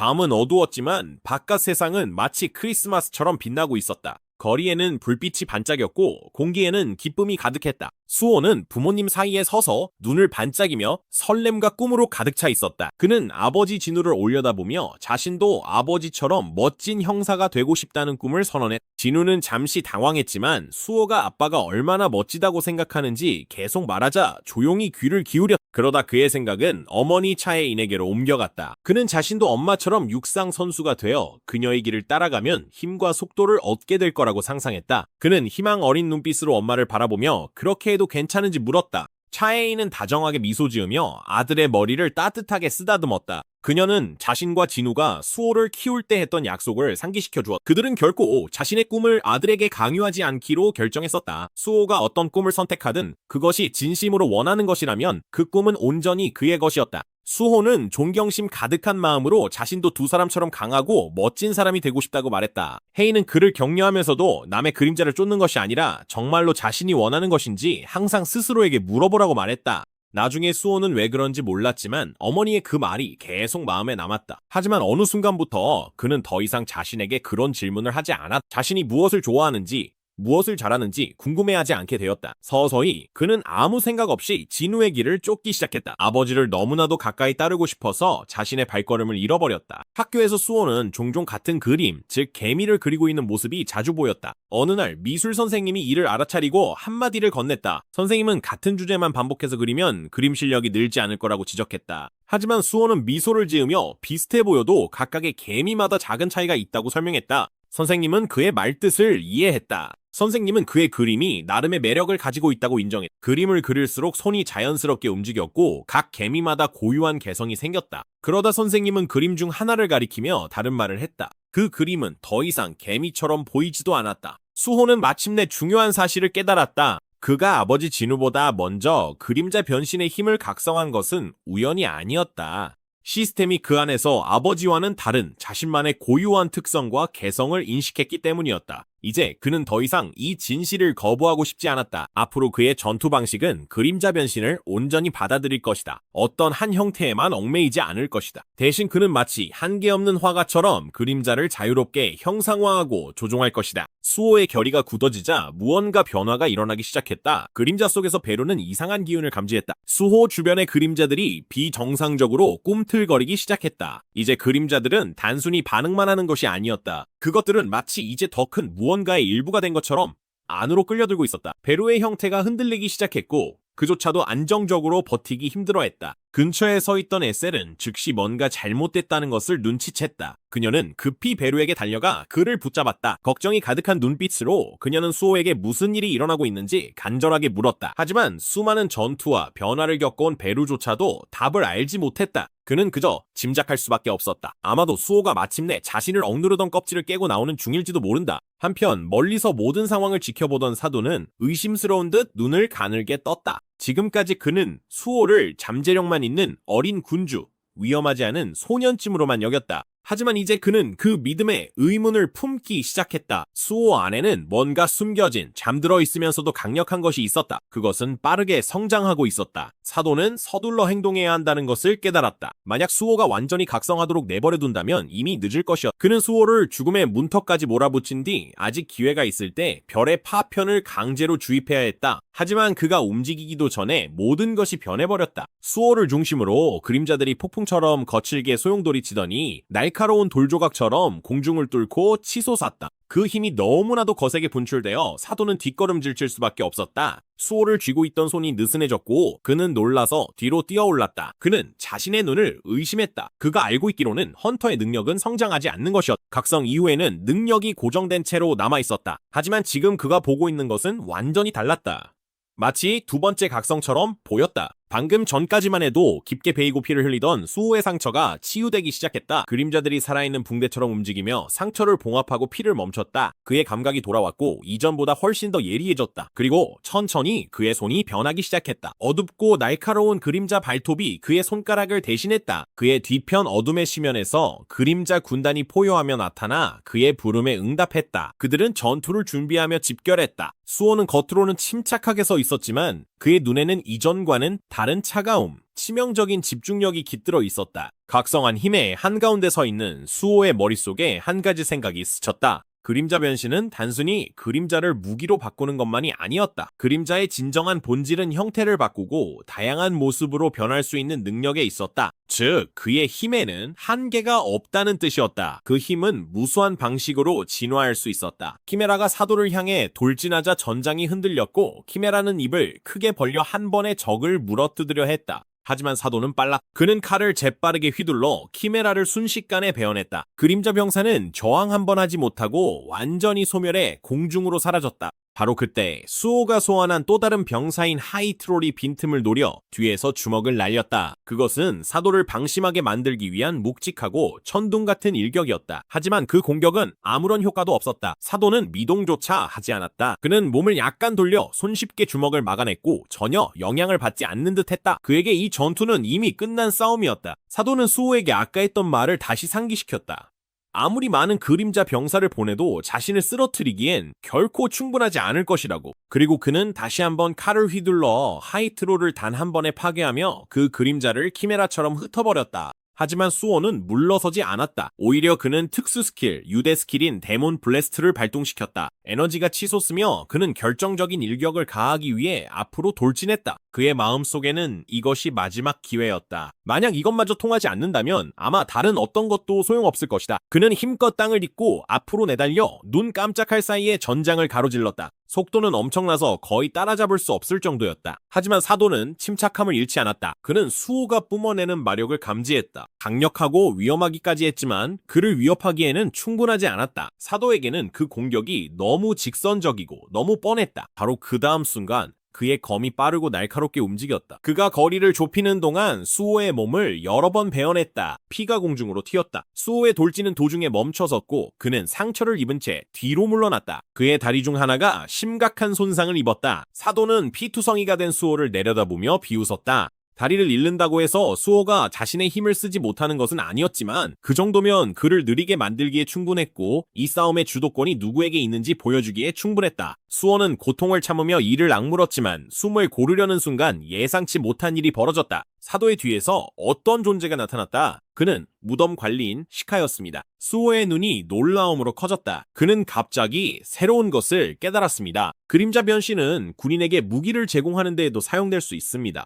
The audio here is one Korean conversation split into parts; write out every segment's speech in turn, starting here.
밤은 어두웠지만 바깥 세상은 마치 크리스마스처럼 빛나고 있었다. 거리에는 불빛이 반짝였고 공기에는 기쁨이 가득했다. 수호는 부모님 사이에 서서 눈을 반짝이며 설렘과 꿈으로 가득 차 있었다. 그는 아버지 진우를 올려다보며 자신도 아버지처럼 멋진 형사가 되고 싶다는 꿈을 선언했다. 진우는 잠시 당황했지만 수호가 아빠가 얼마나 멋지다고 생각하는지 계속 말하자 조용히 귀를 기울였다. 그러다 그의 생각은 어머니 차혜인에게로 옮겨갔다. 그는 자신도 엄마처럼 육상 선수가 되어 그녀의 길을 따라가면 힘과 속도를 얻게 될 거라고 상상했다. 그는 희망 어린 눈빛으로 엄마를 바라보며 그렇게 해도 괜찮은지 물었다. 차혜인은 다정하게 미소 지으며 아들의 머리를 따뜻하게 쓰다듬었다. 그녀는 자신과 진우가 수호를 키울 때 했던 약속을 상기시켜 주었다. 그들은 결코 자신의 꿈을 아들에게 강요하지 않기로 결정했었다. 수호가 어떤 꿈을 선택하든 그것이 진심으로 원하는 것이라면 그 꿈은 온전히 그의 것이었다. 수호는 존경심 가득한 마음으로 자신도 두 사람처럼 강하고 멋진 사람이 되고 싶다고 말했다. 혜인은 그를 격려하면서도 남의 그림자를 쫓는 것이 아니라 정말로 자신이 원하는 것인지 항상 스스로에게 물어보라고 말했다. 나중에 수호는 왜 그런지 몰랐지만 어머니의 그 말이 계속 마음에 남았다. 하지만 어느 순간부터 그는 더 이상 자신에게 그런 질문을 하지 않았다. 자신이 무엇을 좋아하는지 무엇을 잘하는지 궁금해하지 않게 되었다. 서서히 그는 아무 생각 없이 진우의 길을 쫓기 시작했다. 아버지를 너무나도 가까이 따르고 싶어서 자신의 발걸음을 잃어버렸다. 학교에서 수호는 종종 같은 그림, 즉 개미를 그리고 있는 모습이 자주 보였다. 어느 날 미술 선생님이 이를 알아차리고 한마디를 건넸다. 선생님은 같은 주제만 반복해서 그리면 그림 실력이 늘지 않을 거라고 지적했다. 하지만 수호는 미소를 지으며 비슷해 보여도 각각의 개미마다 작은 차이가 있다고 설명했다. 선생님은 그의 말뜻을 이해했다. 선생님은 그의 그림이 나름의 매력을 가지고 있다고 인정했다. 그림을 그릴수록 손이 자연스럽게 움직였고 각 개미마다 고유한 개성이 생겼다. 그러다 선생님은 그림 중 하나를 가리키며 다른 말을 했다. 그 그림은 더 이상 개미처럼 보이지도 않았다. 수호는 마침내 중요한 사실을 깨달았다. 그가 아버지 진우보다 먼저 그림자 변신의 힘을 각성한 것은 우연이 아니었다. 시스템이 그 안에서 아버지와는 다른 자신만의 고유한 특성과 개성을 인식했기 때문이었다. 이제 그는 더 이상 이 진실을 거부하고 싶지 않았다. 앞으로 그의 전투 방식은 그림자 변신을 온전히 받아들일 것이다. 어떤 한 형태에만 얽매이지 않을 것이다. 대신 그는 마치 한계 없는 화가처럼 그림자를 자유롭게 형상화하고 조종할 것이다. 수호의 결의가 굳어지자 무언가 변화가 일어나기 시작했다. 그림자 속에서 베로는 이상한 기운을 감지했다. 수호 주변의 그림자들이 비정상적으로 꿈틀거리기 시작했다. 이제 그림자들은 단순히 반응만 하는 것이 아니었다. 그것들은 마치 이제 더 큰 무언가의 일부가 된 것처럼 안으로 끌려들고 있었다. 베로의 형태가 흔들리기 시작했고 그조차도 안정적으로 버티기 힘들어했다. 근처에 서 있던 에셀은 즉시 뭔가 잘못됐다는 것을 눈치챘다. 그녀는 급히 베로에게 달려가 그를 붙잡았다. 걱정이 가득한 눈빛으로 그녀는 수호에게 무슨 일이 일어나고 있는지 간절하게 물었다. 하지만 수많은 전투와 변화를 겪어온 베로조차도 답을 알지 못했다. 그는 그저 짐작할 수밖에 없었다. 아마도 수호가 마침내 자신을 억누르던 껍질을 깨고 나오는 중일지도 모른다. 한편 멀리서 모든 상황을 지켜보던 사도는 의심스러운 듯 눈을 가늘게 떴다. 지금까지 그는 수호를 잠재력만 있는 어린 군주, 위험하지 않은 소년쯤으로만 여겼다. 하지만 이제 그는 그 믿음에 의문을 품기 시작했다. 수호 안에는 뭔가 숨겨진, 잠들어 있으면서도 강력한 것이 있었다. 그것은 빠르게 성장하고 있었다. 사도는 서둘러 행동해야 한다는 것을 깨달았다. 만약 수호가 완전히 각성하도록 내버려둔다면 이미 늦을 것이었다. 그는 수호를 죽음의 문턱까지 몰아붙인 뒤 아직 기회가 있을 때 별의 파편을 강제로 주입해야 했다. 하지만 그가 움직이기도 전에 모든 것이 변해버렸다. 수호를 중심으로 그림자들이 폭풍처럼 거칠게 소용돌이치더니 날카로운 돌조각처럼 공중을 뚫고 치솟았다. 그 힘이 너무나도 거세게 분출되어 사도는 뒷걸음질 칠 수밖에 없었다. 수호를 쥐고 있던 손이 느슨해졌고 그는 놀라서 뒤로 뛰어올랐다. 그는 자신의 눈을 의심했다. 그가 알고 있기로는 헌터의 능력은 성장하지 않는 것이었다. 각성 이후에는 능력이 고정된 채로 남아있었다. 하지만 지금 그가 보고 있는 것은 완전히 달랐다. 마치 두 번째 각성처럼 보였다. 방금 전까지만 해도 깊게 베이고 피를 흘리던 수호의 상처가 치유되기 시작했다. 그림자들이 살아있는 붕대처럼 움직이며 상처를 봉합하고 피를 멈췄다. 그의 감각이 돌아왔고 이전보다 훨씬 더 예리해졌다. 그리고 천천히 그의 손이 변하기 시작했다. 어둡고 날카로운 그림자 발톱이 그의 손가락을 대신했다. 그의 뒤편 어둠의 시면에서 그림자 군단이 포효하며 나타나 그의 부름에 응답했다. 그들은 전투를 준비하며 집결했다. 수호는 겉으로는 침착하게 서 있었지만 그의 눈에는 이전과는 다른 차가움, 치명적인 집중력이 깃들어 있었다. 각성한 힘의 한가운데 서 있는 수호의 머릿속에 한 가지 생각이 스쳤다. 그림자 변신은 단순히 그림자를 무기로 바꾸는 것만이 아니었다. 그림자의 진정한 본질은 형태를 바꾸고 다양한 모습으로 변할 수 있는 능력에 있었다. 즉, 그의 힘에는 한계가 없다는 뜻이었다. 그 힘은 무수한 방식으로 진화할 수 있었다. 키메라가 사도를 향해 돌진하자 전장이 흔들렸고 키메라는 입을 크게 벌려 한 번에 적을 물어뜯으려 했다. 하지만 사도는 빨라. 그는 칼을 재빠르게 휘둘러 키메라를 순식간에 베어냈다. 그림자 병사는 저항 한 번 하지 못하고 완전히 소멸해 공중으로 사라졌다. 바로 그때 수호가 소환한 또 다른 병사인 하이트롤이 빈틈을 노려 뒤에서 주먹을 날렸다. 그것은 사도를 방심하게 만들기 위한 묵직하고 천둥 같은 일격이었다. 하지만 그 공격은 아무런 효과도 없었다. 사도는 미동조차 하지 않았다. 그는 몸을 약간 돌려 손쉽게 주먹을 막아냈고 전혀 영향을 받지 않는 듯 했다. 그에게 이 전투는 이미 끝난 싸움이었다. 사도는 수호에게 아까 했던 말을 다시 상기시켰다. 아무리 많은 그림자 병사를 보내도 자신을 쓰러뜨리기엔 결코 충분하지 않을 것이라고. 그리고 그는 다시 한번 칼을 휘둘러 하이트롤을 단 한 번에 파괴하며 그 그림자를 키메라처럼 흩어버렸다. 하지만 수호는 물러서지 않았다. 오히려 그는 특수 스킬, 유대 스킬인 데몬 블래스트를 발동시켰다. 에너지가 치솟으며 그는 결정적인 일격을 가하기 위해 앞으로 돌진했다. 그의 마음속에는 이것이 마지막 기회였다. 만약 이것마저 통하지 않는다면 아마 다른 어떤 것도 소용없을 것이다. 그는 힘껏 땅을 딛고 앞으로 내달려 눈 깜짝할 사이에 전장을 가로질렀다. 속도는 엄청나서 거의 따라잡을 수 없을 정도였다. 하지만 사도는 침착함을 잃지 않았다. 그는 수호가 뿜어내는 마력을 감지했다. 강력하고 위험하기까지 했지만 그를 위협하기에는 충분하지 않았다. 사도에게는 그 공격이 너무 직선적이고 너무 뻔했다. 바로 그 다음 순간 그의 검이 빠르고 날카롭게 움직였다. 그가 거리를 좁히는 동안 수호의 몸을 여러 번 베어냈다. 피가 공중으로 튀었다. 수호의 돌진은 도중에 멈춰섰고 그는 상처를 입은 채 뒤로 물러났다. 그의 다리 중 하나가 심각한 손상을 입었다. 사도는 피투성이가 된 수호를 내려다보며 비웃었다. 다리를 잃는다고 해서 수호가 자신의 힘을 쓰지 못하는 것은 아니었지만 그 정도면 그를 느리게 만들기에 충분했고 이 싸움의 주도권이 누구에게 있는지 보여주기에 충분했다. 수호는 고통을 참으며 이를 악물었지만 숨을 고르려는 순간 예상치 못한 일이 벌어졌다. 사도의 뒤에서 어떤 존재가 나타났다. 그는 무덤 관리인 시카였습니다. 수호의 눈이 놀라움으로 커졌다. 그는 갑자기 새로운 것을 깨달았습니다. 그림자 변신은 군인에게 무기를 제공하는 데에도 사용될 수 있습니다.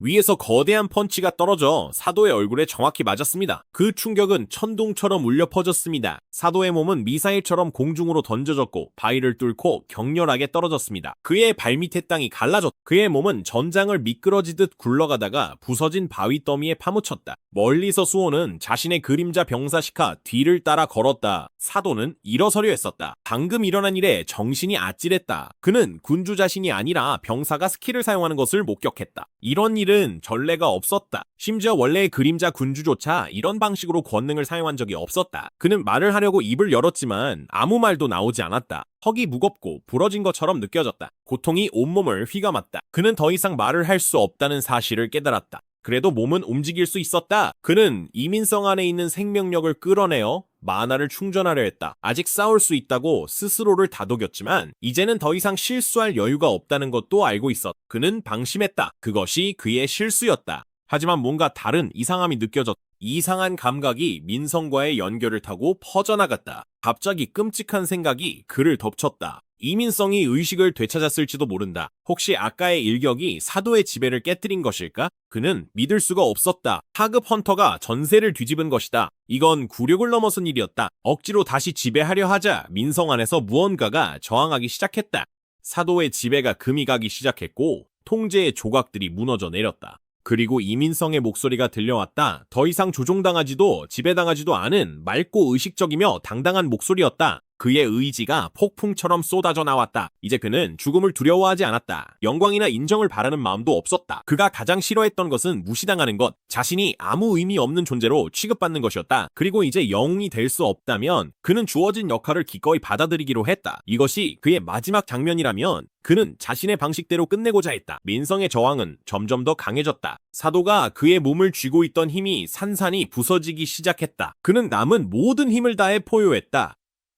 위에서 거대한 펀치가 떨어져 사도의 얼굴에 정확히 맞았습니다. 그 충격은 천둥처럼 울려 퍼졌습니다. 사도의 몸은 미사일처럼 공중으로 던져졌고 바위를 뚫고 격렬하게 떨어졌습니다. 그의 발밑의 땅이 갈라졌다. 그의 몸은 전장을 미끄러지듯 굴러가다가 부서진 바위 더미에 파묻혔다. 멀리서 수호는 자신의 그림자 병사 시카 뒤를 따라 걸었다. 사도는 일어서려 했었다. 방금 일어난 일에 정신이 아찔했다. 그는 군주 자신이 아니라 병사가 스킬을 사용하는 것을 목격했다. 이런 일은 전례가 없었다. 심지어 원래의 그림자 군주조차 이런 방식으로 권능을 사용한 적이 없었다. 그는 말을 하려고 입을 열었지만 아무 말도 나오지 않았다. 턱이 무겁고 부러진 것처럼 느껴졌다. 고통이 온몸을 휘감았다. 그는 더 이상 말을 할 수 없다는 사실을 깨달았다. 그래도 몸은 움직일 수 있었다. 그는 이민성 안에 있는 생명력을 끌어내어 마나를 충전하려 했다. 아직 싸울 수 있다고 스스로를 다독였지만 이제는 더 이상 실수할 여유가 없다는 것도 알고 있었다. 그는 방심했다. 그것이 그의 실수였다. 하지만 뭔가 다른 이상함이 느껴졌다. 이상한 감각이 민성과의 연결을 타고 퍼져나갔다. 갑자기 끔찍한 생각이 그를 덮쳤다. 이민성이 의식을 되찾았을지도 모른다. 혹시 아까의 일격이 사도의 지배를 깨뜨린 것일까? 그는 믿을 수가 없었다. 하급 헌터가 전세를 뒤집은 것이다. 이건 굴욕을 넘어선 일이었다. 억지로 다시 지배하려 하자 민성 안에서 무언가가 저항하기 시작했다. 사도의 지배가 금이 가기 시작했고 통제의 조각들이 무너져 내렸다. 그리고 이민성의 목소리가 들려왔다. 더 이상 조종당하지도 지배당하지도 않은 맑고 의식적이며 당당한 목소리였다. 그의 의지가 폭풍처럼 쏟아져 나왔다. 이제 그는 죽음을 두려워하지 않았다. 영광이나 인정을 바라는 마음도 없었다. 그가 가장 싫어했던 것은 무시당하는 것, 자신이 아무 의미 없는 존재로 취급받는 것이었다. 그리고 이제 영웅이 될 수 없다면 그는 주어진 역할을 기꺼이 받아들이기로 했다. 이것이 그의 마지막 장면이라면 그는 자신의 방식대로 끝내고자 했다. 민성의 저항은 점점 더 강해졌다. 사도가 그의 몸을 쥐고 있던 힘이 산산이 부서지기 시작했다. 그는 남은 모든 힘을 다해 포효했다.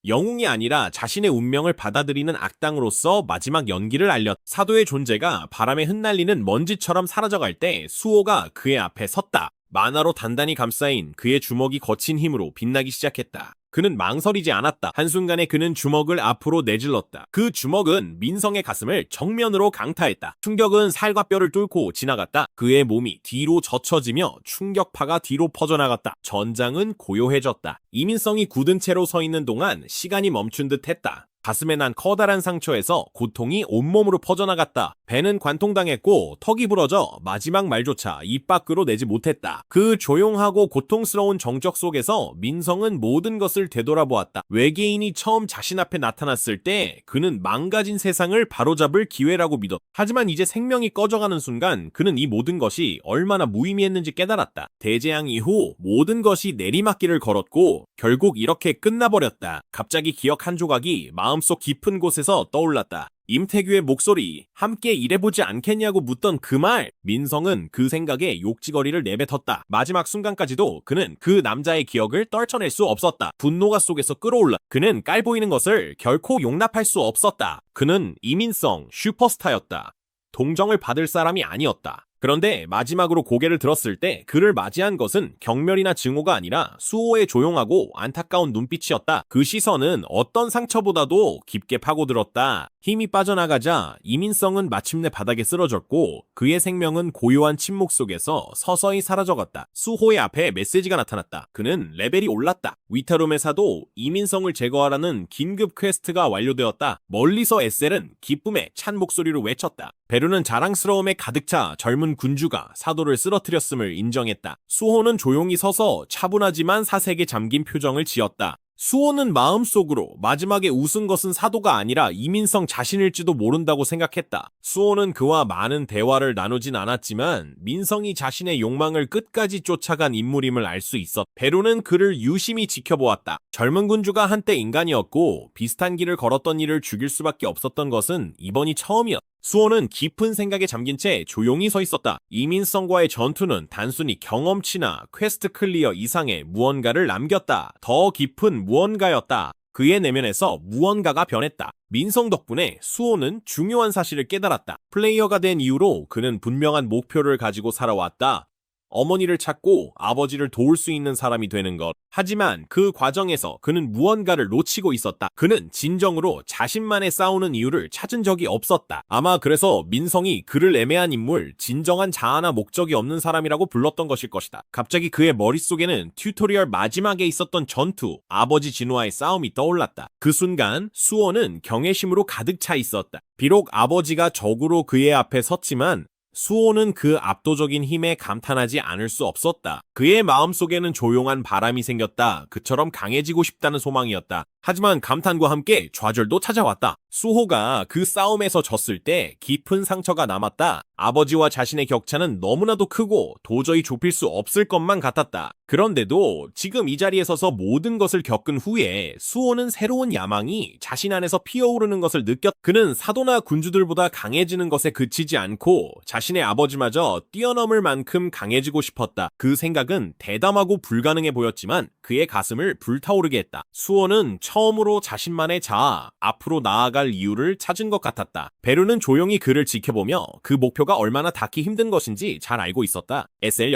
영웅이 아니라 자신의 운명을 받아들이는 악당으로서 마지막 연기를 알렸. 사도의 존재가 바람에 흩날리는 먼지처럼 사라져갈 때 수호가 그의 앞에 섰다. 만화로 단단히 감싸인 그의 주먹이 거친 힘으로 빛나기 시작했다. 그는 망설이지 않았다. 한순간에 그는 주먹을 앞으로 내질렀다. 그 주먹은 민성의 가슴을 정면으로 강타했다. 충격은 살과 뼈를 뚫고 지나갔다. 그의 몸이 뒤로 젖혀지며 충격파가 뒤로 퍼져나갔다. 전장은 고요해졌다. 이민성이 굳은 채로 서 있는 동안 시간이 멈춘 듯 했다. 가슴에 난 커다란 상처에서 고통이 온몸으로 퍼져나갔다. 배는 관통당했고 턱이 부러져 마지막 말조차 입 밖으로 내지 못했다. 그 조용하고 고통스러운 정적 속에서 민성은 모든 것을 되돌아보았다. 외계인이 처음 자신 앞에 나타났을 때 그는 망가진 세상을 바로잡을 기회라고 믿었다. 하지만 이제 생명이 꺼져가는 순간 그는 이 모든 것이 얼마나 무의미했는지 깨달았다. 대재앙 이후 모든 것이 내리막길을 걸었고 결국 이렇게 끝나버렸다. 갑자기 기억 한 조각이 마음속 깊은 곳에서 떠올랐다. 임태규의 목소리, 함께 일해보지 않겠냐고 묻던 그 말. 민성은 그 생각에 욕지거리를 내뱉었다. 마지막 순간까지도 그는 그 남자의 기억을 떨쳐낼 수 없었다. 분노가 속에서 끌어올라. 그는 깔보이는 것을 결코 용납할 수 없었다. 그는 이민성, 슈퍼스타였다. 동정을 받을 사람이 아니었다. 그런데 마지막으로 고개를 들었을 때 그를 맞이한 것은 경멸이나 증오가 아니라 수호의 조용하고 안타까운 눈빛이었다. 그 시선은 어떤 상처보다도 깊게 파고들었다. 힘이 빠져나가자 이민성은 마침내 바닥에 쓰러졌고 그의 생명은 고요한 침묵 속에서 서서히 사라져갔다. 수호의 앞에 메시지가 나타났다. 그는 레벨이 올랐다. 위타룸에서도 이민성을 제거하라는 긴급 퀘스트가 완료되었다. 멀리서 에셀은 기쁨에 찬 목소리로 외쳤다. 베르는 자랑스러움에 가득 차 젊은 군주가 사도를 쓰러뜨렸음을 인정했다. 수호는 조용히 서서 차분하지만 사색에 잠긴 표정을 지었다. 수호는 마음속으로 마지막에 웃은 것은 사도가 아니라 이민성 자신일지도 모른다고 생각했다. 수호는 그와 많은 대화를 나누진 않았지만 민성이 자신의 욕망을 끝까지 쫓아간 인물임을 알 수 있었다. 베로는 그를 유심히 지켜보았다. 젊은 군주가 한때 인간이었고 비슷한 길을 걸었던 이를 죽일 수밖에 없었던 것은 이번이 처음이었다. 수호는 깊은 생각에 잠긴 채 조용히 서 있었다. 이민성과의 전투는 단순히 경험치나 퀘스트 클리어 이상의 무언가를 남겼다. 더 깊은 무언가였다. 그의 내면에서 무언가가 변했다. 민성 덕분에 수호는 중요한 사실을 깨달았다. 플레이어가 된 이후로 그는 분명한 목표를 가지고 살아왔다. 어머니를 찾고 아버지를 도울 수 있는 사람이 되는 것. 하지만 그 과정에서 그는 무언가를 놓치고 있었다. 그는 진정으로 자신만의 싸우는 이유를 찾은 적이 없었다. 아마 그래서 민성이 그를 애매한 인물, 진정한 자아나 목적이 없는 사람이라고 불렀던 것일 것이다. 갑자기 그의 머릿속에는 튜토리얼 마지막에 있었던 전투, 아버지 진우와의 싸움이 떠올랐다. 그 순간 수호는 경외심으로 가득 차 있었다. 비록 아버지가 적으로 그의 앞에 섰지만 수호는 그 압도적인 힘에 감탄하지 않을 수 없었다. 그의 마음속에는 조용한 바람이 생겼다. 그처럼 강해지고 싶다는 소망이었다. 하지만 감탄과 함께 좌절도 찾아왔다. 수호가 그 싸움에서 졌을 때 깊은 상처가 남았다. 아버지와 자신의 격차는 너무나도 크고 도저히 좁힐 수 없을 것만 같았다. 그런데도 지금 이 자리에 서서 모든 것을 겪은 후에 수호는 새로운 야망이 자신 안에서 피어오르는 것을 느꼈. 그는 사도나 군주들보다 강해지는 것에 그치지 않고 자신의 아버지마저 뛰어넘을 만큼 강해지고 싶었다. 그 생각은 대담하고 불가능해 보였지만 그의 가슴을 불타오르게 했다. 수호는 처음으로 자신만의 자아, 앞으로 나아갈 이유를 찾은 것 같았다. 베르는 조용히 그를 지켜보며 그 목표가 얼마나 닿기 힘든 것인지 잘 알고 있었다. 에셀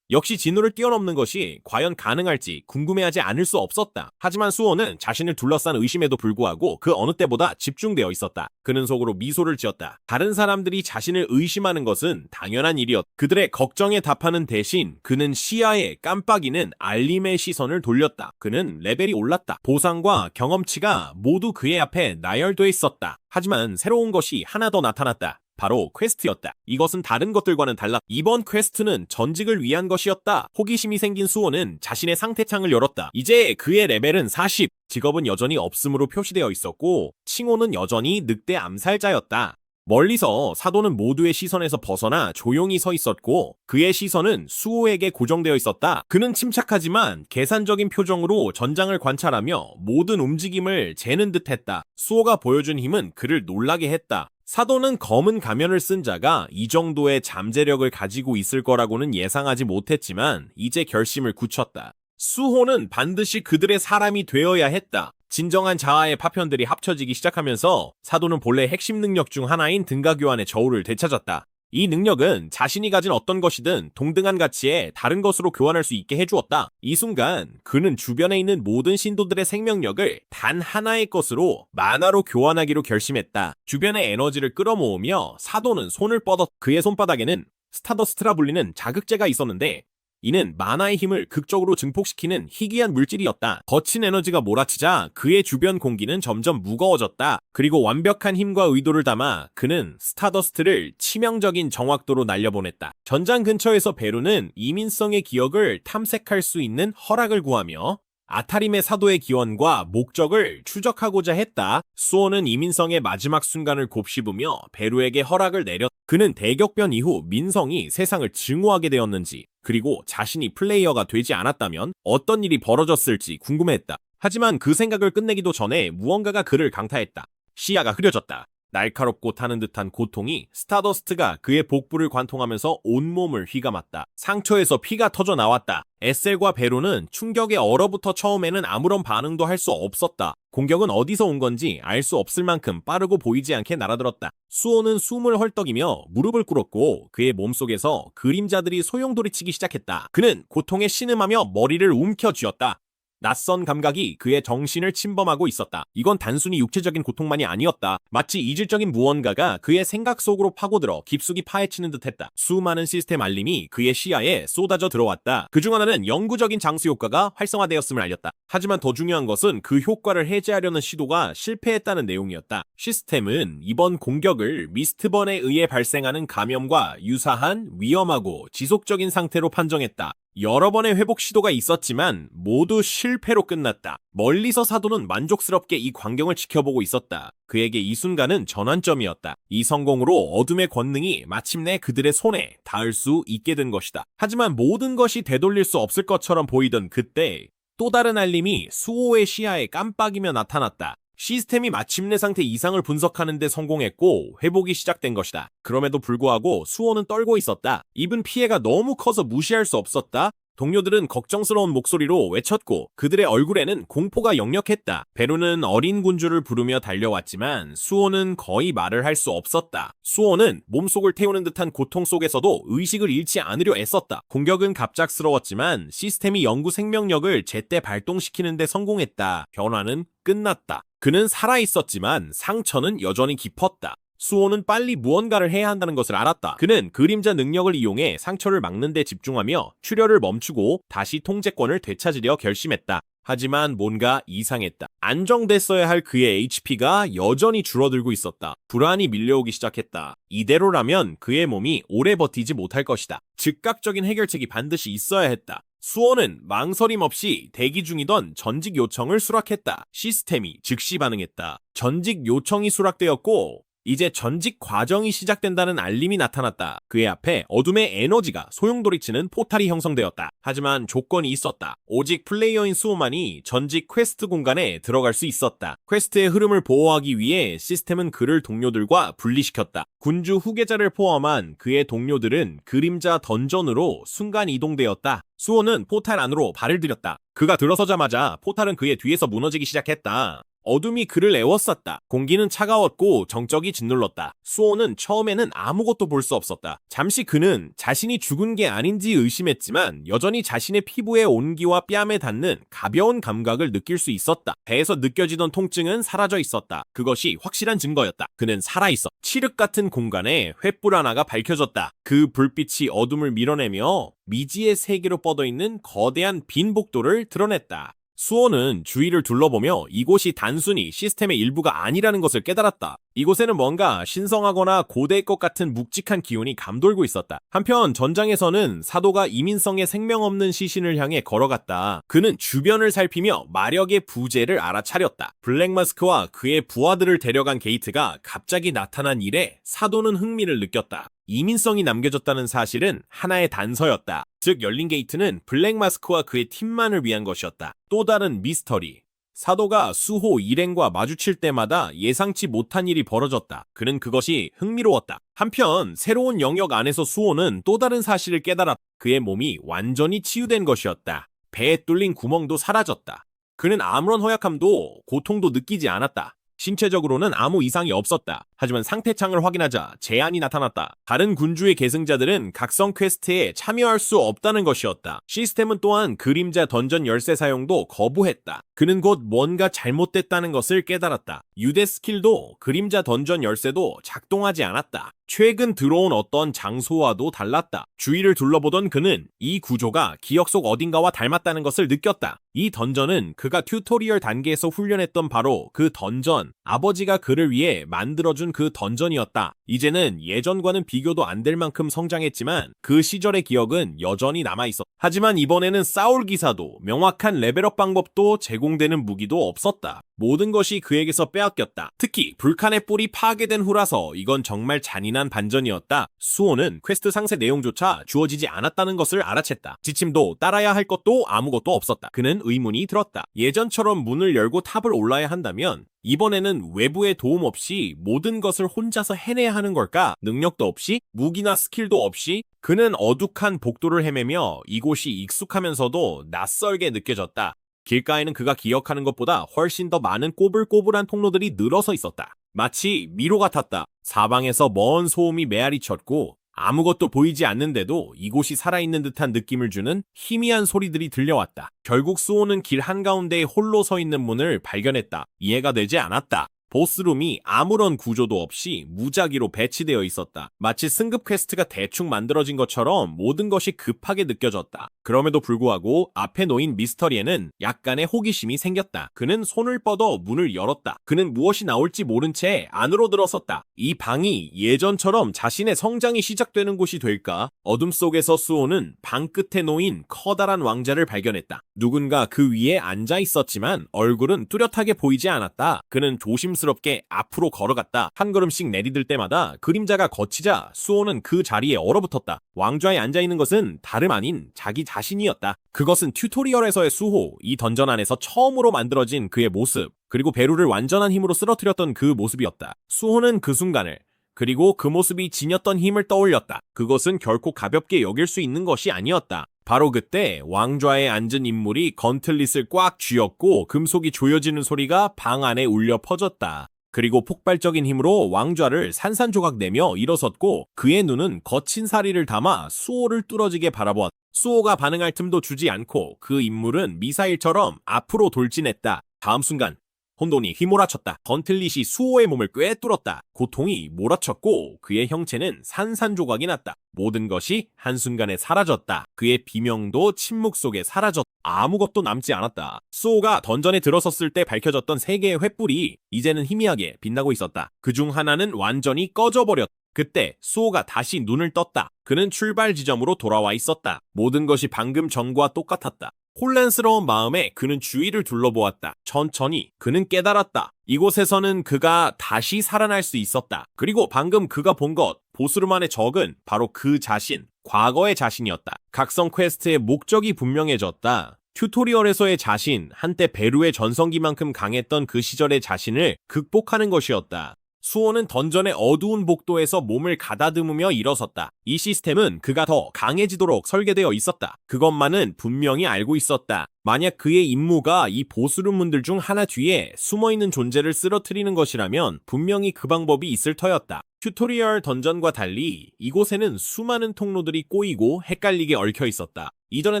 역시 진우를 뛰어넘는 것이 과연 가능할지 궁금해하지 않을 수 없었다. 하지만 수호는 자신을 둘러싼 의심에도 불구하고 그 어느 때보다 집중되어 있었다. 그는 속으로 미소를 지었다. 다른 사람들이 자신을 의심하는 것은 당연한 일이었다. 그들의 걱정에 답하는 대신 그는 시야에 깜빡이는 알림의 시선을 돌렸다. 그는 레벨이 올랐다. 보상과 경험치가 모두 그의 앞에 나열돼 있었다. 하지만 새로운 것이 하나 더 나타났다. 바로 퀘스트였다. 이것은 다른 것들과는 달라. 이번 퀘스트는 전직을 위한 것이었다. 호기심이 생긴 수호는 자신의 상태창을 열었다. 이제 그의 레벨은 40. 직업은 여전히 없음으로 표시되어 있었고 칭호는 여전히 늑대 암살자였다. 멀리서 사도는 모두의 시선에서 벗어나 조용히 서 있었고 그의 시선은 수호에게 고정되어 있었다. 그는 침착하지만 계산적인 표정으로 전장을 관찰하며 모든 움직임을 재는 듯했다. 수호가 보여준 힘은 그를 놀라게 했다. 사도는 검은 가면을 쓴 자가 이 정도의 잠재력을 가지고 있을 거라고는 예상하지 못했지만 이제 결심을 굳혔다. 수호는 반드시 그들의 사람이 되어야 했다. 진정한 자아의 파편들이 합쳐지기 시작하면서 사도는 본래 핵심 능력 중 하나인 등가교환의 저울을 되찾았다. 이 능력은 자신이 가진 어떤 것이든 동등한 가치에 다른 것으로 교환할 수 있게 해주었다. 이 순간 그는 주변에 있는 모든 신도들의 생명력을 단 하나의 것으로 만화로 교환하기로 결심했다. 주변의 에너지를 끌어모으며 사도는 손을 뻗었. 그의 손바닥에는 스타더스트라 불리는 자극제가 있었는데 이는 만화의 힘을 극적으로 증폭시키는 희귀한 물질이었다. 거친 에너지가 몰아치자 그의 주변 공기는 점점 무거워졌다. 그리고 완벽한 힘과 의도를 담아 그는 스타더스트를 치명적인 정확도로 날려보냈다. 전장 근처에서 베루는 이민성의 기억을 탐색할 수 있는 허락을 구하며 아타림의 사도의 기원과 목적을 추적하고자 했다. 수호는 이민성의 마지막 순간을 곱씹으며 베루에게 허락을 내렸다. 그는 대격변 이후 민성이 세상을 증오하게 되었는지 그리고 자신이 플레이어가 되지 않았다면 어떤 일이 벌어졌을지 궁금해했다. 하지만 그 생각을 끝내기도 전에 무언가가 그를 강타했다. 시야가 흐려졌다. 날카롭고 타는 듯한 고통이 스타더스트가 그의 복부를 관통하면서 온몸을 휘감았다. 상처에서 피가 터져 나왔다. 에셀과 베로는 충격에 얼어붙어 처음에는 아무런 반응도 할 수 없었다. 공격은 어디서 온 건지 알 수 없을 만큼 빠르고 보이지 않게 날아들었다. 수호는 숨을 헐떡이며 무릎을 꿇었고 그의 몸속에서 그림자들이 소용돌이치기 시작했다. 그는 고통에 신음하며 머리를 움켜쥐었다. 낯선 감각이 그의 정신을 침범하고 있었다. 이건 단순히 육체적인 고통만이 아니었다. 마치 이질적인 무언가가 그의 생각 속으로 파고들어 깊숙이 파헤치는 듯했다. 수많은 시스템 알림이 그의 시야에 쏟아져 들어왔다. 그중 하나는 영구적인 장수 효과가 활성화되었음을 알렸다. 하지만 더 중요한 것은 그 효과를 해제하려는 시도가 실패했다는 내용이었다. 시스템은 이번 공격을 미스트번에 의해 발생하는 감염과 유사한 위험하고 지속적인 상태로 판정했다. 여러 번의 회복 시도가 있었지만 모두 실패로 끝났다. 멀리서 사도는 만족스럽게 이 광경을 지켜보고 있었다. 그에게 이 순간은 전환점이었다. 이 성공으로 어둠의 권능이 마침내 그들의 손에 닿을 수 있게 된 것이다. 하지만 모든 것이 되돌릴 수 없을 것처럼 보이던 그때 또 다른 알림이 수호의 시야에 깜빡이며 나타났다. 시스템이 마침내 상태 이상을 분석하는 데 성공했고 회복이 시작된 것이다. 그럼에도 불구하고 수호는 떨고 있었다. 입은 피해가 너무 커서 무시할 수 없었다. 동료들은 걱정스러운 목소리로 외쳤고 그들의 얼굴에는 공포가 역력했다. 베루는 어린 군주를 부르며 달려왔지만 수호는 거의 말을 할 수 없었다. 수호는 몸속을 태우는 듯한 고통 속에서도 의식을 잃지 않으려 애썼다. 공격은 갑작스러웠지만 시스템이 영구 생명력을 제때 발동시키는 데 성공했다. 변화는 끝났다. 그는 살아있었지만 상처는 여전히 깊었다. 수호는 빨리 무언가를 해야 한다는 것을 알았다. 그는 그림자 능력을 이용해 상처를 막는 데 집중하며 출혈을 멈추고 다시 통제권을 되찾으려 결심했다. 하지만 뭔가 이상했다. 안정됐어야 할 그의 HP가 여전히 줄어들고 있었다. 불안이 밀려오기 시작했다. 이대로라면 그의 몸이 오래 버티지 못할 것이다. 즉각적인 해결책이 반드시 있어야 했다. 수호는 망설임 없이 대기 중이던 전직 요청을 수락했다. 시스템이 즉시 반응했다. 전직 요청이 수락되었고 이제 전직 과정이 시작된다는 알림이 나타났다. 그의 앞에 어둠의 에너지가 소용돌이치는 포탈이 형성되었다. 하지만 조건이 있었다. 오직 플레이어인 수호만이 전직 퀘스트 공간에 들어갈 수 있었다. 퀘스트의 흐름을 보호하기 위해 시스템은 그를 동료들과 분리시켰다. 군주 후계자를 포함한 그의 동료들은 그림자 던전으로 순간 이동되었다. 수호는 포탈 안으로 발을 들였다. 그가 들어서자마자 포탈은 그의 뒤에서 무너지기 시작했다. 어둠이 그를 애워쌌다. 공기는 차가웠고 정적이 짓눌렀다. 수호는 처음에는 아무것도 볼 수 없었다. 잠시 그는 자신이 죽은 게 아닌지 의심했지만 여전히 자신의 피부의 온기와 뺨에 닿는 가벼운 감각을 느낄 수 있었다. 배에서 느껴지던 통증은 사라져 있었다. 그것이 확실한 증거였다. 그는 살아있어. 칠흑 같은 공간에 횃불 하나가 밝혀졌다. 그 불빛이 어둠을 밀어내며 미지의 세계로 뻗어있는 거대한 빈 복도를 드러냈다. 수호는 주위를 둘러보며 이곳이 단순히 시스템의 일부가 아니라는 것을 깨달았다. 이곳에는 뭔가 신성하거나 고대의 것 같은 묵직한 기운이 감돌고 있었다. 한편 전장에서는 사도가 이민성의 생명 없는 시신을 향해 걸어갔다. 그는 주변을 살피며 마력의 부재를 알아차렸다. 블랙마스크와 그의 부하들을 데려간 게이트가 갑자기 나타난 일에 사도는 흥미를 느꼈다. 이민성이 남겨졌다는 사실은 하나의 단서였다. 즉 열린 게이트는 블랙마스크와 그의 팀만을 위한 것이었다. 또 다른 미스터리. 사도가 수호 일행과 마주칠 때마다 예상치 못한 일이 벌어졌다. 그는 그것이 흥미로웠다. 한편 새로운 영역 안에서 수호는 또 다른 사실을 깨달았다. 그의 몸이 완전히 치유된 것이었다. 배에 뚫린 구멍도 사라졌다. 그는 아무런 허약함도 고통도 느끼지 않았다. 신체적으로는 아무 이상이 없었다. 하지만 상태창을 확인하자 제안이 나타났다. 다른 군주의 계승자들은 각성 퀘스트에 참여할 수 없다는 것이었다. 시스템은 또한 그림자 던전 열쇠 사용도 거부했다. 그는 곧 뭔가 잘못됐다는 것을 깨달았다. 유대 스킬도 그림자 던전 열쇠도 작동하지 않았다. 최근 들어온 어떤 장소와도 달랐다. 주위를 둘러보던 그는 이 구조가 기억 속 어딘가와 닮았다는 것을 느꼈다. 이 던전은 그가 튜토리얼 단계에서 훈련했던 바로 그 던전, 아버지가 그를 위해 만들어준 그 던전이었다. 이제는 예전과는 비교도 안 될 만큼 성장했지만 그 시절의 기억은 여전히 남아있었다. 하지만 이번에는 싸울 기사도 명확한 레벨업 방법도 제공되는 무기도 없었다. 모든 것이 그에게서 빼앗겼다. 특히 불칸의 뿔이 파괴된 후라서 이건 정말 잔인한 반전이었다. 수호는 퀘스트 상세 내용조차 주어지지 않았다는 것을 알아챘다. 지침도 따라야 할 것도 아무것도 없었다. 그는 의문이 들었다. 예전처럼 문을 열고 탑을 올라야 한다면 이번에는 외부의 도움 없이 모든 것을 혼자서 해내야 하는 걸까? 능력도 없이? 무기나 스킬도 없이? 그는 어둑한 복도를 헤매며 이곳이 익숙하면서도 낯설게 느껴졌다. 길가에는 그가 기억하는 것보다 훨씬 더 많은 꼬불꼬불한 통로들이 늘어서 있었다. 마치 미로 같았다. 사방에서 먼 소음이 메아리쳤고 아무것도 보이지 않는데도 이곳이 살아있는 듯한 느낌을 주는 희미한 소리들이 들려왔다. 결국 수호는 길 한가운데에 홀로 서 있는 문을 발견했다. 이해가 되지 않았다. 보스룸이 아무런 구조도 없이 무작위로 배치되어 있었다. 마치 승급 퀘스트가 대충 만들어진 것처럼 모든 것이 급하게 느껴졌다. 그럼에도 불구하고 앞에 놓인 미스터리에는 약간의 호기심이 생겼다. 그는 손을 뻗어 문을 열었다. 그는 무엇이 나올지 모른 채 안으로 들어섰다. 이 방이 예전처럼 자신의 성장이 시작되는 곳이 될까? 어둠 속에서 수호는 방 끝에 놓인 커다란 왕자를 발견했다. 누군가 그 위에 앉아 있었지만 얼굴은 뚜렷하게 보이지 않았다. 그는 조심스럽게 앞으로 걸어갔다. 한 걸음씩 내디딜 때마다 그림자가 걷히자 수호는 그 자리에 얼어붙었다. 왕좌에 앉아있는 것은 다름 아닌 자기 자신이었다. 그것은 튜토리얼에서의 수호, 이 던전 안에서 처음으로 만들어진 그의 모습, 그리고 베루를 완전한 힘으로 쓰러뜨렸던 그 모습이었다. 수호는 그 순간을, 그리고 그 모습이 지녔던 힘을 떠올렸다. 그것은 결코 가볍게 여길 수 있는 것이 아니었다. 바로 그때 왕좌에 앉은 인물이 건틀릿을 꽉 쥐었고 금속이 조여지는 소리가 방 안에 울려 퍼졌다. 그리고 폭발적인 힘으로 왕좌를 산산조각 내며 일어섰고 그의 눈은 거친 사리를 담아 수호를 뚫어지게 바라보았다. 수호가 반응할 틈도 주지 않고 그 인물은 미사일처럼 앞으로 돌진했다. 다음 순간 혼돈이 휘몰아쳤다. 건틀릿이 수호의 몸을 꿰뚫었다. 고통이 몰아쳤고 그의 형체는 산산조각이 났다. 모든 것이 한순간에 사라졌다. 그의 비명도 침묵 속에 사라졌다. 아무것도 남지 않았다. 수호가 던전에 들어섰을 때 밝혀졌던 세 개의 횃불이 이제는 희미하게 빛나고 있었다. 그중 하나는 완전히 꺼져버렸다. 그때 수호가 다시 눈을 떴다. 그는 출발 지점으로 돌아와 있었다. 모든 것이 방금 전과 똑같았다. 혼란스러운 마음에 그는 주위를 둘러보았다. 천천히 그는 깨달았다. 이곳에서는 그가 다시 살아날 수 있었다. 그리고 방금 그가 본 것, 보스룸 안의 적은 바로 그 자신, 과거의 자신이었다. 각성 퀘스트의 목적이 분명해졌다. 튜토리얼에서의 자신, 한때 베루의 전성기만큼 강했던 그 시절의 자신을 극복하는 것이었다. 수호는 던전의 어두운 복도에서 몸을 가다듬으며 일어섰다. 이 시스템은 그가 더 강해지도록 설계되어 있었다. 그것만은 분명히 알고 있었다. 만약 그의 임무가 이 보스룸 문들 중 하나 뒤에 숨어있는 존재를 쓰러뜨리는 것이라면 분명히 그 방법이 있을 터였다. 튜토리얼 던전과 달리 이곳에는 수많은 통로들이 꼬이고 헷갈리게 얽혀 있었다. 이전에